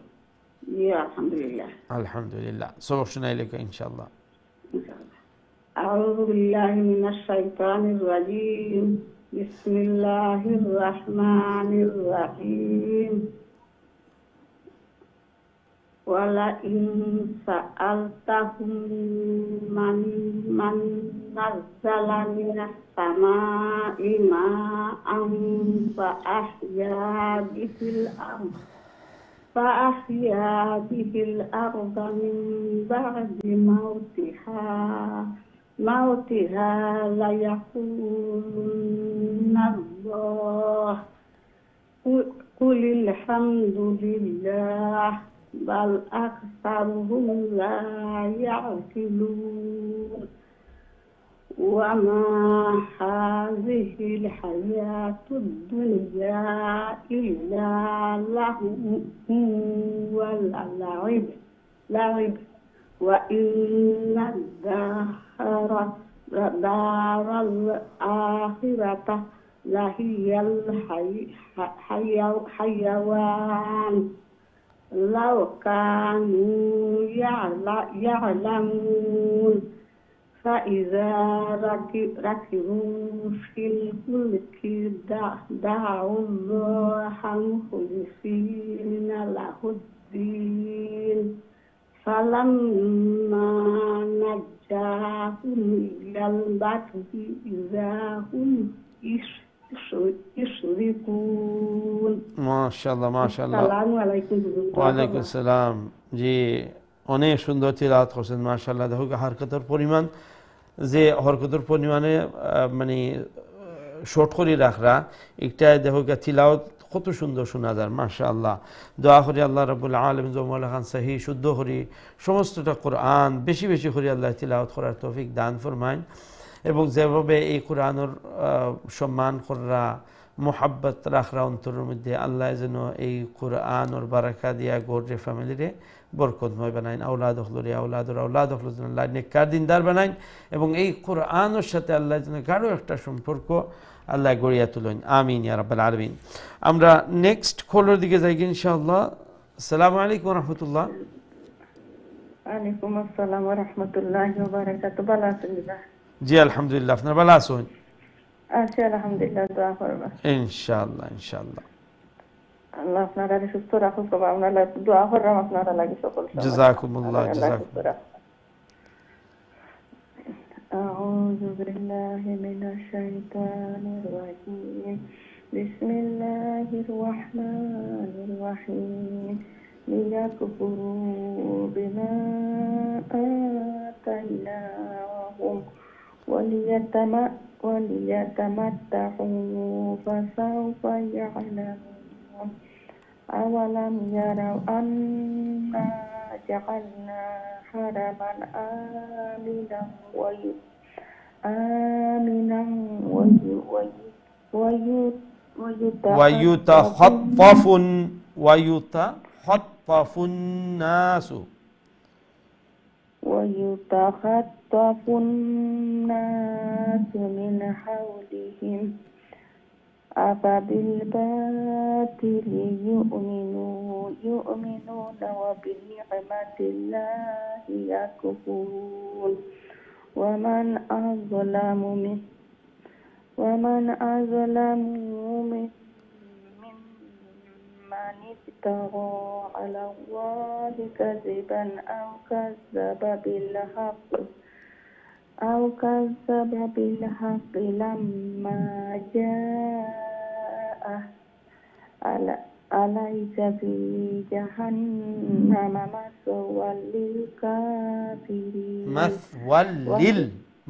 জি আলহামদুলিল্লাহ। আলহামদুলিল্লাহ, সবক শোনাইলে ইনশাআল্লাহ। আউযু বিল্লাহি মিনাশ শাইতানির রাজীম। বিসমিল্লাহির রাহমানির রাহিম। ওয়ালা ইন সাআলতাহুম মান নাযালা মিনাস সামা'i মা'an فأحيا به الأرض من بعد موتها ليقولن الله قل الحمد لله بل أكثرهم لا يعقلون وما هذه الحياة الدنيا إلا لهو ولعب وإن الدار الآخرة لهي الحيوان لو كانوا يعلمون فإذا ركبوا في الفلك دعوا الله مخلصين له الدين فلما نجاهم إلى البر إذا هم يشركون। মাশাআল্লাহ মাশাআল্লাহ। আসসালামু আলাইকুম। ওয়ালাইকুম আসসালাম। জি অনেক সুন্দর তিলাওয়াত করছেন মাশাআল্লাহ। দেখো হরকতের পরিমাণ, যে হরকতের পরিমাণে মানে শর্ট করে রাখরা একটা দেখো তিলাওয়াত কত সুন্দর শোনা যায় মাশাআল্লাহ। দোয়া করি আল্লাহ রাব্বুল আলামিন জমাল খান সহি শুদ্ধ করি সমস্তটা কোরআন বেশি বেশি করে আল্লাহ তিলাওয়াত করার তৌফিক দান ফরমাইন, এবং যেভাবে এই কোরআনের সম্মান করা মোহাব্বত রাখরা অন্তরের মধ্যে আল্লাহ যেন এই কোরআনের বারাকা দিয়া গড়ে ফ্যামিলিরে বরকতময় বানাইন, আওলাদ হলরে আওলাদ হল যেন আল্লাহ নেককার দিনদার বানাইন, এবং এই কোরআনের সাথে আল্লাহ যেন গাঢ় একটা সম্পর্ক আল্লাহ গড়িয়া তুলেন। আমিন ইয়া রাব্বাল আলামিন। আমরা নেক্সট কলের দিকে যাই ইনশাআল্লাহ। আসসালামু আলাইকুম রহমতুল্লাহ। ওয়ালাইকুম আসসালাম ওয়া রাহমাতুল্লাহি ওয়া বারাকাতুহু। ভালো আছেন? জি আলহামদুলিল্লাহ, আপনারা ভালো আছেন? আছি আলহামদুলিল্লাহ। দোয়া করবা ইনশাআল্লাহ ইনশাআল্লাহ। আল্লাহ আপনারা সুস্থ রাখুন। সবাই আমরা দোয়া করলাম আপনারা লাগি সকল সময়। জাযাকুমুল্লাহ জাযাকুমুল্লাহ। أعوذ بالله من الشيطان الرجيم. بسم الله الرحمن الرحيم. ليكفروا بما آتيناهم وليتمتعوا فسوف يعلمون. أولم يروا أنا جعلنا حرما آمنا ويتخطف الناس من حولهم أفبالباطل يؤمنون وبنعمة الله يكفرون. ومن أظلم ممن افترى على الله كذبا أو كذب بالحق لما جاءه. أليس في جهنم مثوى للكافرين.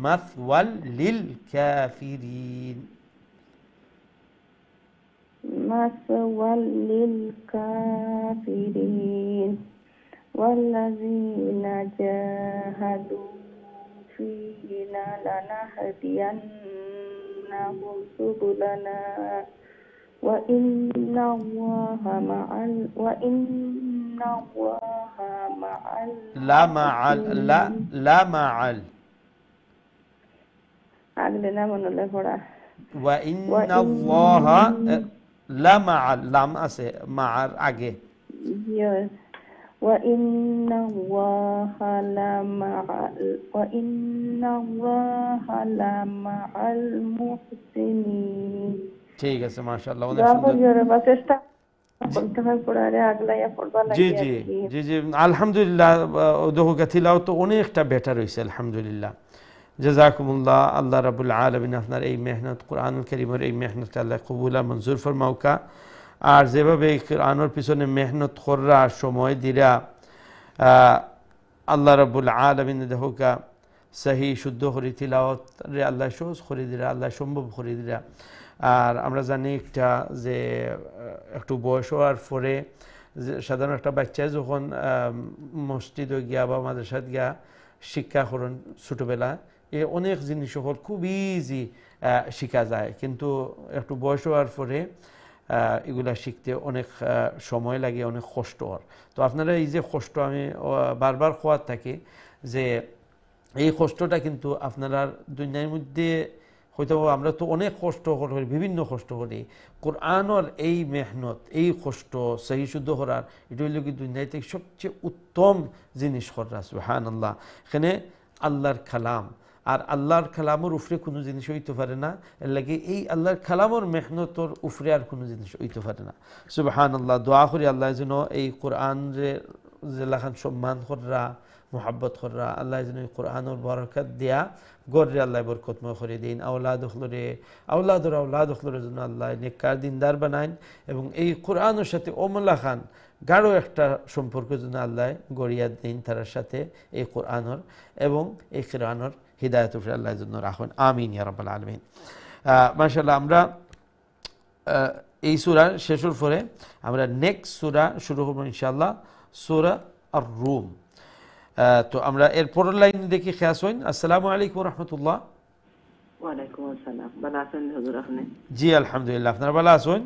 مثوى للكافرين. مثوى للكافرين والذين جاهدوا فينا لنهدينهم سبلنا وإن الله مع لا مع لا مع আগলেনা মনলে পড়া وإن الله لا مع লাম আছে মার আগে yes وإن الله لمع المحسنين ঠিক আছে মাশাআল্লাহ অনেক সুন্দর জি জি জি জি আলহামদুলিল্লাহ ওদহুকা তিলাওয়াত তো অনেকটা বেটার হইছে আলহামদুলিল্লাহ জাযাকুমুল্লাহ আল্লাহ রাব্বুল আলামিন আপনার এই মেহনত কোরআনুল কারীমের এই মেহনত আল্লাহ কবুল আর মঞ্জুর ফরমাউকা আর যেভাবে কোরআনের পিছনে মেহনত করা সময় দিরা আল্লাহ রাব্বুল আলামিন দেহুকা সহি শুদ্ধ করে তিলাওয়াত রে আল্লাহ সহজ করে দিরা আল্লাহ সম্ভব করে দিরা আর আমরা জানি একটা যে একটু বয়স হওয়ার পরে সাধারণ একটা বাচ্চা যখন মসজিদে গিয়া বা মাদ্রাসাত গিয়া শিক্ষা করেন ছোটোবেলা অনেক জিনিস সকল খুব ইজি শিখা যায় কিন্তু একটু বয়স হওয়ার পরে এগুলা শিখতে অনেক সময় লাগে অনেক কষ্ট হয় তো আপনারা এই যে কষ্ট আমি বারবার খোয়ার থাকি যে এই কষ্টটা কিন্তু আপনারা দুনিয়ার মধ্যে হয়তো আমরা তো অনেক কষ্ট করি বিভিন্ন কষ্ট করি কোরআনের এই মেহনত এই কষ্ট সহি শুদ্ধ করার এটা হইল কি দুনিয়াতে সবচেয়ে উত্তম জিনিস করা সুবহানাল্লাহ এখানে আল্লাহর কালাম আর আল্লাহর কালামের উপরে কোনো জিনিস হইতে পারে না এর লাগে এই আল্লাহর কালামের মেহনতর উপরে আর কোনো জিনিস হইতে পারে না সুবহানাল্লাহ দোয়া করি আল্লাহ যেন এই কোরআন যে লেখান সম্মান করা মোহাব্বত করা আল্লাহ যেন এই কোরআনের বরকত দেয়া গড়ে আল্লাহ বরকতময় করে দিন আওলাদ হলরে যেন আল্লাহ নেককার দিনদার বানাইন এবং এই কোরআনের সাথে ওমলা খান গাঢ় একটা সম্পর্ক যেন আল্লাহ গড়িয়া দিন তার সাথে এই কোরআনের এবং এই কোরআনের হিদায়ত উপরে আল্লাহ জন্য রাখুন আমিন ইয়া রাব্বাল আলামিন মাশাআল্লাহ আমরা এই সূরা শেষের পরে আমরা নেক্সট সূরা শুরু করব ইনশাআল্লাহ সূরা আর-রুম তো আমরা এর পরের লাইন দেখি খেয়াস হইন আসসালামু আলাইকুম ওয়া রাহমাতুল্লাহ ওয়া আলাইকুম আসসালাম ভালো আছেন হুজুর আপনি জি আলহামদুলিল্লাহ আপনারা ভালো আছেন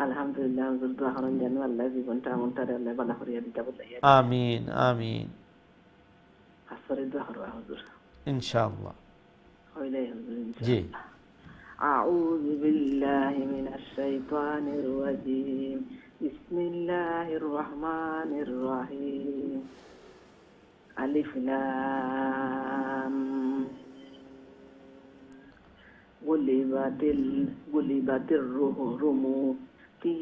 আলহামদুলিল্লাহ হুজুর দোয়া করেন যেন আল্লাহ জীবনটা আমনটারে আল্লাহ ভালো করিয়া দিতে বলে আমিন আমিন আসরে দোয়া করবা হুজুর ইনশাআল্লাহ হইলে হুজুর জি أعوذ بالله من الشيطان الرجيم بسم الله الرحمن الرحيم ألف لام غلبت الروم في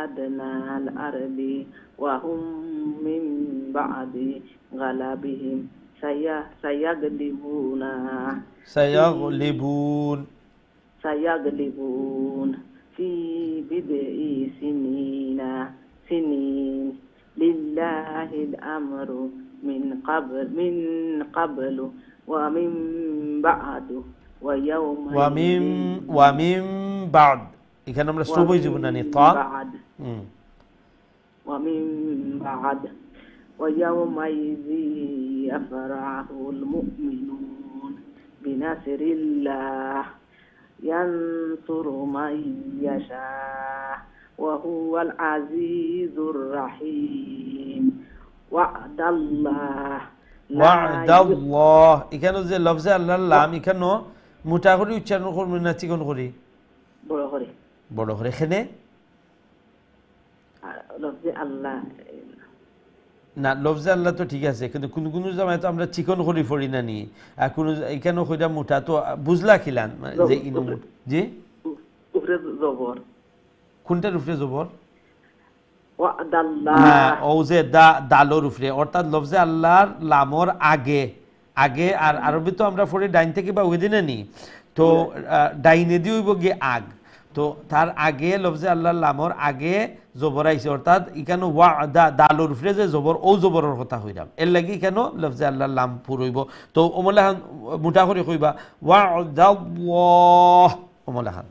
أدنى الأرض وهم من بعد غلبهم سيغلبون في بضع سنين لله الأمر من قبل ومن بعد ومن بعد এখানে আমরা সবই জীবন নি তা ومن بعد ويومئذ يفرح المؤمنون بنصر الله ينصر من يشاء وهو العزيز الرحيم وعد الله এখানে যে লফজে আল্লাহর লাম এখানে মোটা করে উচ্চারণ করবেন না চিকন করে বড় করে এখানে লফজে আল্লাহ না লফজে আল্লাহ তো ঠিক আছে কিন্তু কোন কোন জায়গায় তো আমরা চিকন করে পড়ি না নি আর কোন এখানে কইরা মোটা তো বুঝলা খিলান যে ইনো জি উপরে জবর কোনটার উপরে জবর ওয়াদাল্লাহ ও যে দালর উপরে অর্থাৎ লফজে আল্লাহর লামর আগে আর আরবি তো আমরা পড়ি ডাইন থেকে বা ওইদিনে নি তো ডাইনে দিয়ে হইব গিয়ে আগ তো তার আগে লফজে আল্লাহর লামর আগে জবর আইছে অর্থাৎ এখানে ওয়াদা দালর উপরে যে জবর ও জবরের কথা হইলাম এর লাগি এখানে লফজে আল্লাহর লাম পুরইব তো ওমলাহান মোটা করে কইবা ওয়াদাল্লাহ ওমলাহান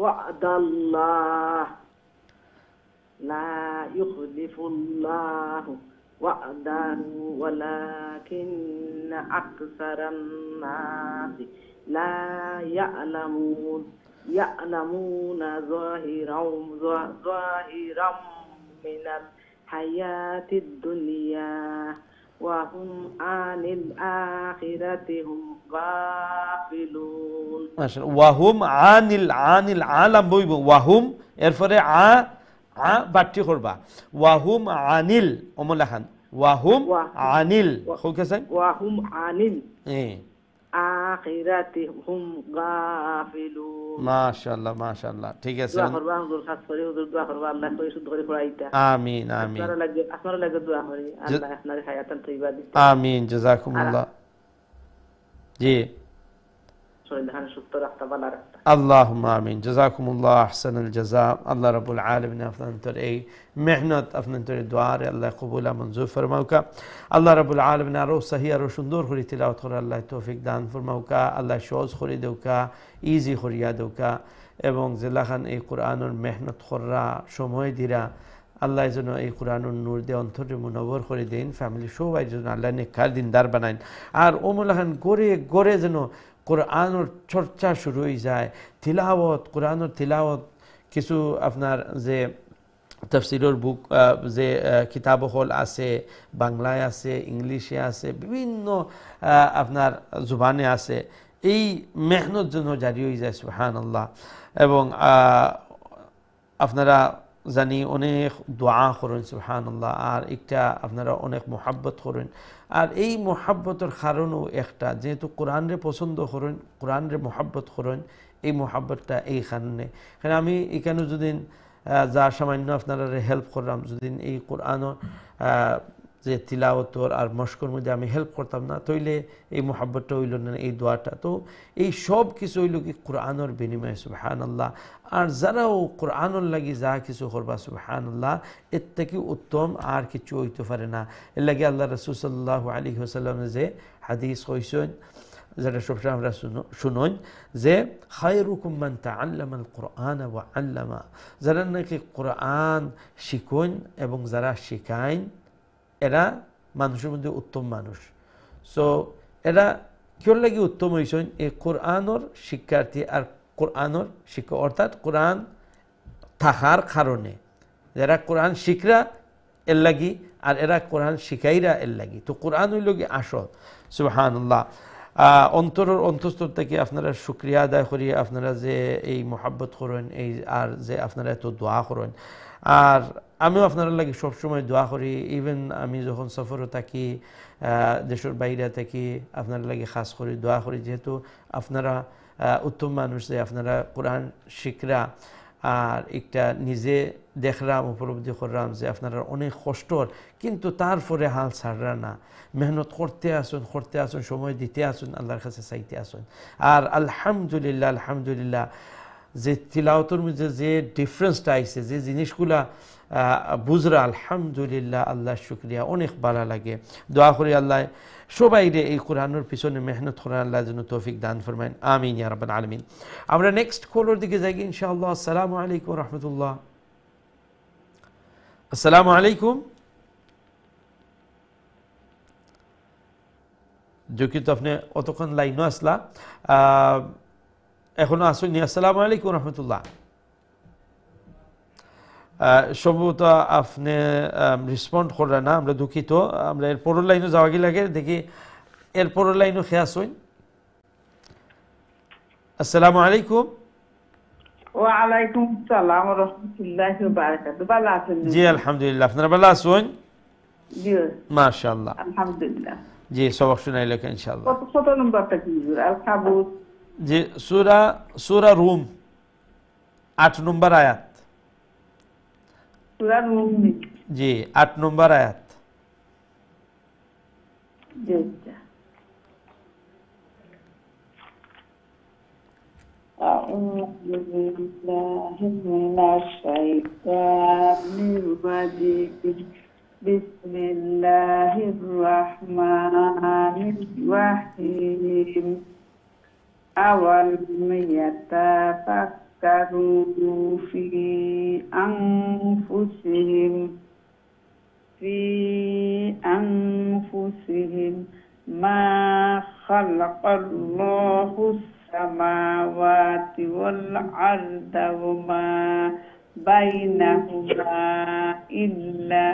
ওয়াদাল্লাহ লা ইউখলিফুল্লাহু ওয়াদাহু ওয়ালাকিন্না আকসারান নাসি লা ইয়ালামুনা যাহিরাম মিনাল হায়াতিদ দুনিয়া ওয়া হুম আনিল আখিরাতি হুম গাফিলুন। মাশাআল্লাহ। ওয়াহুম আনিল আলাম বইব ওয়াহুম এরপরে বাট্টি করবা ওয়াহুম আনিল অমলাখান ওয়াহুম আনিল খুকেছেন ওয়াহুম আনিল এ আখিরাতি হুম গাফিলুন। মাশাআল্লাহ ঠিক আছে। দোয়া করবা হুজুর, খাস করে হুজুর দোয়া করবা আল্লাহ কই শুদ্ধ করে পড়াইতা। আমিন আপনারা লাগে দোয়া করি আল্লাহ আপনার হায়াতান তৈবা দিতে। আমিন জাযাকুমুল্লাহ। জি শরীরখান সুস্থ রাখতা ভালো রাখতা। আল্লাহুম্মা আমিন জাযাকুমুল্লাহ আহসানুল জাযা। আল্লাহ রাব্বুল আলামিন আপনাদের এই মেহনত আপনাদের দোয়ারে আল্লাহ কবুল মঞ্জুর ফরমাউকা। আল্লাহ রাব্বুল আলামিন আরো সহি আরো সুন্দর করে তিলাওয়াত করে আল্লাহ তৌফিক দান ফরমাউকা। আল্লাহ সহজ করে দেউকা, ইজি করিয়া দেউকা এবং জেলাখান এই কোরআনের মেহনত করা সময় দিরা আল্লাহ যেন এই কোরআনুর নূর দিয়ে অন্তরে মুনব্বর করে দিন। ফ্যামিলি সবাই যেন আল্লাহ নেককার দিনদার বানাইন। আর ওমলাখান গড়ে গড়ে যেন কোরআনের চর্চা শুরু হয়ে যায়, তিলাওয়াত কোরআনের তিলাওয়াত। কিছু আপনার যে তাফসীরের বুক যে কিতাব হল আছে, বাংলায় আছে, ইংলিশে আছে, বিভিন্ন আপনার জুবানে আছে। এই মেহনত যেন জারি হয়ে যায় সুবহানাল্লাহ। এবং আপনারা জানি অনেক দোয়া করেন সুবহানাল্লাহ, আর একটা আপনারা অনেক মোহাব্বত করেন। আর এই মোহাব্বতের কারণও একটা, যেহেতু কোরআনরে পছন্দ করেন, কোরআনরে মোহাব্বত করেন, এই মোহাব্বতটা এই কারণে। কারণ আমি এখানে যদি যা সামান্য আপনারা হেল্প করলাম, যদি এই কোরআনের যে তিলাওয়াতর আর মশকর মধ্যে আমি হেল্প করতাম না, তইলে এই মোহাব্বতটা হইল না, এই দোয়াটা। তো এই সব কিছু হইল কি কোরআনের বিনিময়ে সুবহানাল্লাহ। আর যারাও কোরআনের লাগি যা কিছু করবা সুবহানাল্লাহ, এর থেকে উত্তম আর কিছু হইতে পারে না। এর লাগে আল্লাহ রাসূল সাল্লাল্লাহু আলাইহি ওয়াসাল্লাম যে হাদিস কইছেন, যেটা সবসময় আমরা শুনুন, যে খায়রুকুম মান তাআল্লামাল কুরআন ওয়া আল্লামা। যারা নাকি কোরআন শিখেন এবং যারা শিখায়, এরা মানুষের মধ্যে উত্তম মানুষ। সো এরা কেউ লাগি উত্তম হয়েছেন এই কোরআনের শিক্ষার্থী আর কোরআনের শিক্ষক, অর্থাৎ কোরআন থাকার কারণে যারা কোরআন শিখরা এর লাগি, আর এরা কোরআন শিখাইরা এর লাগি। তো কোরআন হইল কি আসল সুবহানাল্লাহ। অন্তরের অন্তঃস্থল থেকে আপনারা শুকরিয়া আদায় করি, আপনারা যে এই মোহাব্বত করেন, এই আর যে আপনারা এত দোয়া করেন। আর আমিও আপনারা লাগে সবসময় দোয়া করি। ইভেন আমি যখন সফরে থাকি, দেশের বাইরে থাকি, আপনারা লাগে খাস করে দোয়া করি, যেহেতু আপনারা উত্তম মানুষ, যে আপনারা কোরআন শিখরা আর একটা নিজে দেখলাম, উপলব্ধি করলাম যে আপনারা অনেক কষ্টর, কিন্তু তারপরে হাল ছাড়রা না, মেহনত করতে আসুন, সময় দিতে আসুন, আল্লাহর কাছে চাইতে আসুন। আর আলহামদুলিল্লাহ যে তিলাওয়াতের মধ্যে যে ডিফারেন্সটা আইছে, যে জিনিসগুলা বুঝরা, আলহামদুলিল্লাহ, আল্লাহ শুকরিয়া, অনেক ভালো লাগে। দোয়া করি আল্লাহ সবাই রে এই কোরআনের পিছনে মেহনত করার আল্লাহ যেন তৌফিক দান ফরমায়েন, আমিন ইয়া রাব্বাল আলামিন। আমরা নেক্সট কলার দিকে যাই ইনশাআল্লাহ। আসসালামু আলাইকুম রাহমাতুল্লাহ। আসসালামু আলাইকুম। দুঃখিত, আপনি অতক্ষণ লাইনও আসলা, এখনো আসুন। আসসালামু আলাইকুম রহমতুল্লাহ। সম্ভবত আপনি রেসপন্ড করলেন না, আমরা দুঃখিত। আমরা এর পরের লাইনে যাওয়া কি লাগে দেখি, এর পরের লাইনও খেয়ে আসুন। আসসালামু আলাইকুম। ওয়ালাইকুম আসসালাম ওয়া রাহমাতুল্লাহি ওয়া বারাকাতুহু। ভালো আছেন? জি আলহামদুলিল্লাহ, আপনারা ভালো আছেন? জি মাশাআল্লাহ। আলহামদুলিল্লাহ। জি সবক শুনাইলে ইনশাআল্লাহ। কত নম্বরটা কি? আল কাবুত। জি সূরা রুম 8 নম্বর আয়াত। সূরা রুম। জি 8 নম্বর আয়াত। জি أعوذ بالله من الشيطان الرجيم بسم الله الرحمن الرحيم أولم يتفكروا مكروا في أنفسهم ما خلق الله السماوات والأرض وما بينهما إلا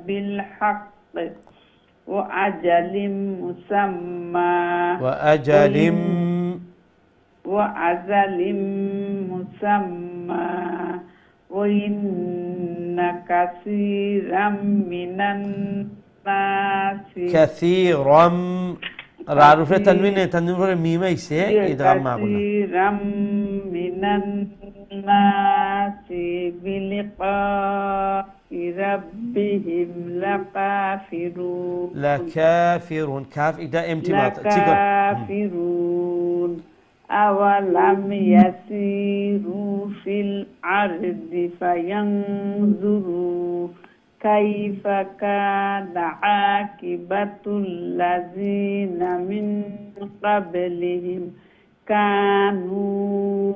بالحق وأجل مسمى وإن كثيرا من الناس كثيرا رعرفة تنوين ميمة يسي إدغام ما قلنا كثيرا من الناس بلقاء ربهم لكافرون كاف إذا امتباط لكافرون أولم يسيروا في الأرض فينظروا كيف كان عاقبة الذين من قبلهم كانوا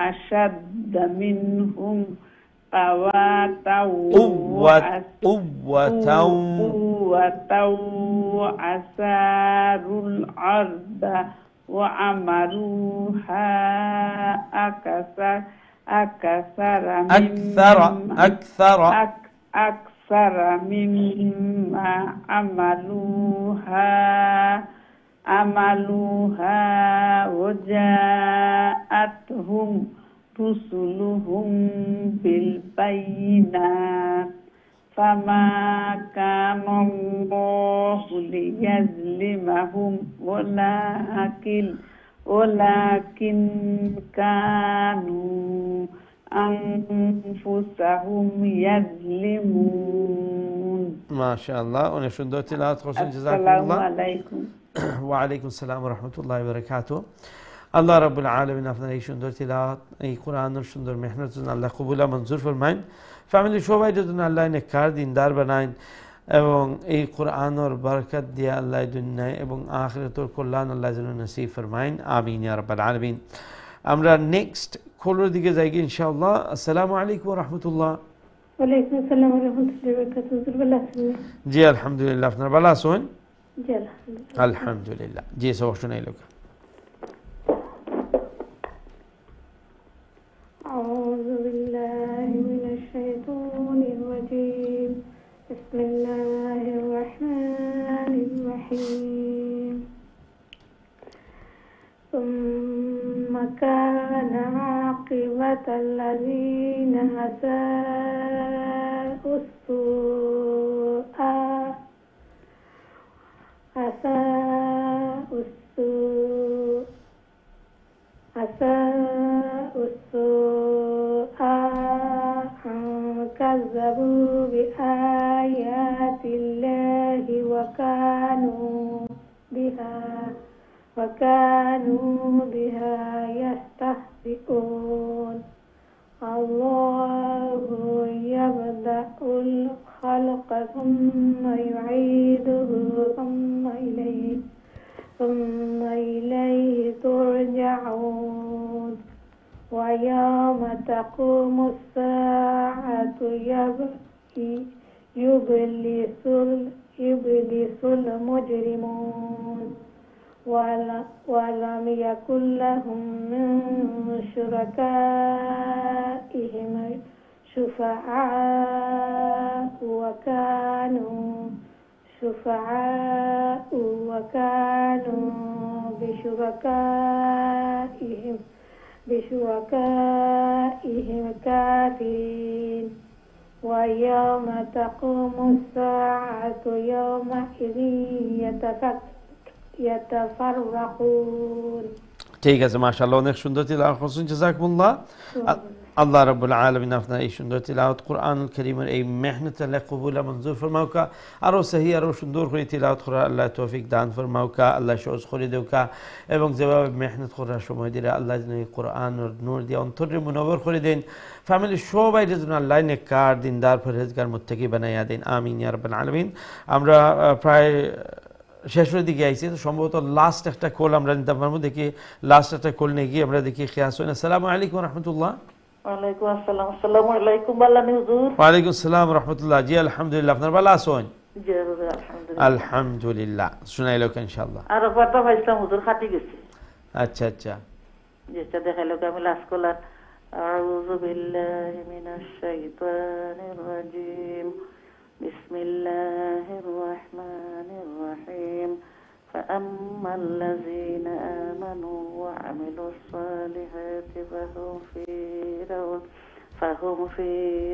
أشد منهم قوة وأثاروا الأرض وعمروها أكثر مما عملوها وجاءتهم رسلهم بالبينات فما كان الله ليظلمهم ولكن كانوا أنفسهم يظلمون. ما شاء الله. ونشون دو تلاوة خصوصا جزاكم الله. السلام عليكم. وعليكم السلام ورحمة الله وبركاته. الله رب العالمين أفضل يشون دو تلاوة أي قرآن نشون دو محنة الله قبولا منظور فرمائن فعمل شوباي جدون الله نكار ديندار بنائن এবং এই কোরআনের বরকত দিয়ে আল্লাহ দুনিয়ায় এবং আখিরাতের কল্যাণ আল্লাহ যেন নসিব ফরমায়েন আমিন ইয়া রাব্বাল আলামিন। আমরা নেক্সট কলের দিকে যাই ইনশাআল্লাহ। আসসালামু আলাইকুম ওয়া রাহমাতুল্লাহ। ওয়া আলাইকুম আসসালাম ওয়া রাহমাতুল্লাহি ওয়া বারাকাতুহু। হুজুর ভালো আছেন? জি আলহামদুলিল্লাহ। আপনারা ভালো আছেন? জি আলহামদুলিল্লাহ। আলহামদুলিল্লাহ। জি সব শুনাই লোক। আউযু বিল্লাহি মিনাশ শাইতানির রাজীম। বিসমিল্লাহির রাহমানির রাহিম। ثم كان عاقبة الذين أساءوا السوء أن كذبوا بآيات الله وكانوا بها يستهزئون. الله يبدأ الخلق ثم يعيده ثم إليه ترجعون. ويوم تقوم الساعة يبلس المجرمون ولم يكن لهم من شركائهم شفعاء وكانوا بشركائهم كافرين. ويوم تقوم الساعة يومئذ يتفرقون. ঠিক আছে মাশাআল্লাহ অনেক সুন্দর তিলাওয়াত করছেন জাযাকুমুল্লাহ। আল্লাহ রাব্বুল আলামিন আপনার এই সুন্দর তিলাওয়াত কোরআনুল কারীমের এই মেহনত আল্লাহ কবুল মঞ্জুর ফরমাউকা আরো সহি আরো সুন্দর করে তিলাওয়াত করার আল্লাহ তৌফিক দান ফরমাউকা আল্লাহ সহজ করে দেউকা এবং যেভাবে মেহনত করার সময় দিলে আল্লাহ যেন এই কোরআনের নূর দিয়ে অন্তরে মুনওয়ার করে দেন ফ্যামিলি সবাই যেন আল্লাহ নেককার দিনদার পরহেজগার মুত্তাকি বানাইয়া দেন আমিন ইয়া রাব্বাল আলামিন। আমরা প্রায় শেষের দিকে আইছি, তো সম্ভবত লাস্ট একটা কল আমরা নিতে পারবো। দেখি লাস্ট একটা কল নিয়ে গিয়ে আমরা দেখি খেয়াস হয় না। আসসালামু আলাইকুম রহমতুল্লাহ। ওয়ালাইকুম আসসালাম। আসসালামু আলাইকুম বাল্লানি হুজুর। ওয়ালাইকুম আসসালাম রহমতুল্লাহ। জি আলহামদুলিল্লাহ, আপনার ভালো আছেন? জি হুজুর আলহামদুলিল্লাহ। আলহামদুলিল্লাহ, শুনাইলো ইনশাআল্লাহ। আর পাতা পাইছিলাম হুজুর, খাটি গেছে। আচ্ছা আচ্ছা, যেটা দেখাইলো আমি লাস্ট কলার। আউযু বিল্লাহি মিনাশ শাইতানির রাজিম। বিসমিল্লাহির রহমানির রহিম। فأما الذين آمنوا وعملوا الصالحات فهم في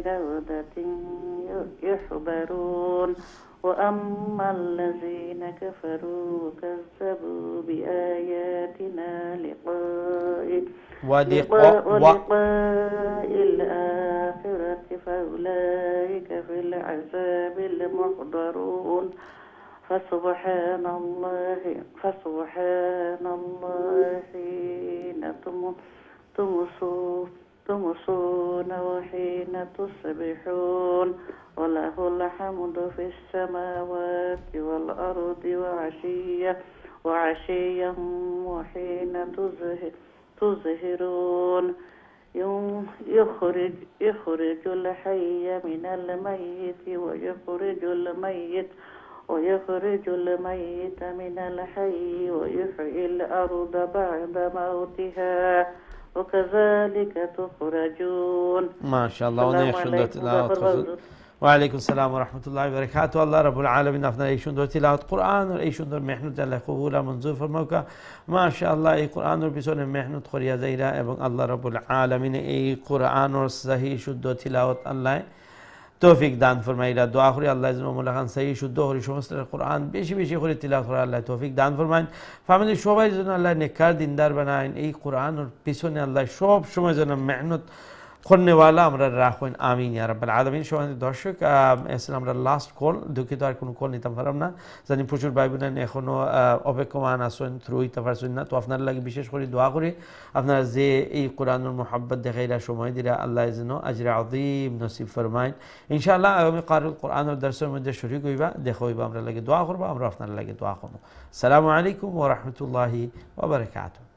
روضة يحبرون وأما الذين كفروا وكذبوا بآياتنا ولقاء الآخرة فأولئك في العذاب المحضرون فسبحان الله حين تمسون وحين تصبحون وله الحمد في السماوات والأرض وعشيا وحين تظهرون يخرج الحي من الميت ويخرج الميت من الحي ويحيي الأرض بعد موتها وكذلك تخرجون. ما شاء الله, অনেক সুন্দর তিলাওয়াত। ওয়ালাইকুম আসসালাম ওয়া রাহমাতুল্লাহি ওয়া বারাকাতুহু। আল্লাহ রাব্বুল আলামিন আপনার এই সুন্দর তিলাওয়াত কোরআন আর এই সুন্দর মেহনত আল্লাহ কবুল আর মঞ্জুর ফরমাউকা। মাশাআল্লাহ, এই কোরআনের পিছনে মেহনত করিয়া যাইরা এবং আল্লাহ রাব্বুল আলামিন এই কোরআনের সহি শুদ্ধ তিলাওয়াত আল্লাহ তৌফিক দান ফরমাইরা। দোয়া করি আল্লাহ মোহাম্মদ খান সহি শুদ্ধ করে সমস্ত কোরআন বেশি বেশি করে তিলাওয়াত করে আল্লাহ তৌফিক দান ফরমাইন। ফ্যামিলির সবাই যেন আল্লাহ নেককার দিনদার বানাইন। এই কোরআনের পিছনে আল্লাহ সব সময় যেন মেহনত করনেওয়ালা আমরা রাখবেন, আমিন ইয়া রাব্বাল আলামিন। সম্মানিত দর্শক, আমরা লাস্ট কল, দুঃখিত আর কোনো কল নিতে পারলাম না। জানি প্রচুর ভাই বোনেন এখনও অপেক্ষমান আসেন, থ্রু হইতে পারছেন না। তো আপনার লাগে বিশেষ করে দোয়া করি আপনারা যে এই কোরআনুল মোহাব্বত দেখাইরা সময় দিরা আল্লাহ যেন আজরে আযীম নসিব ফরমাইন। ইনশাআল্লাহ আগামী কারুল কোরআনের দর্শের মধ্যে শরীক হইবা, দেখা হইবা, আমরা লাগে দোয়া করবো, আমরা আপনার লাগে দোয়া করবো। আসসালামু আলাইকুম ওয়া রাহমাতুল্লাহি ওয়া বারাকাতুহু।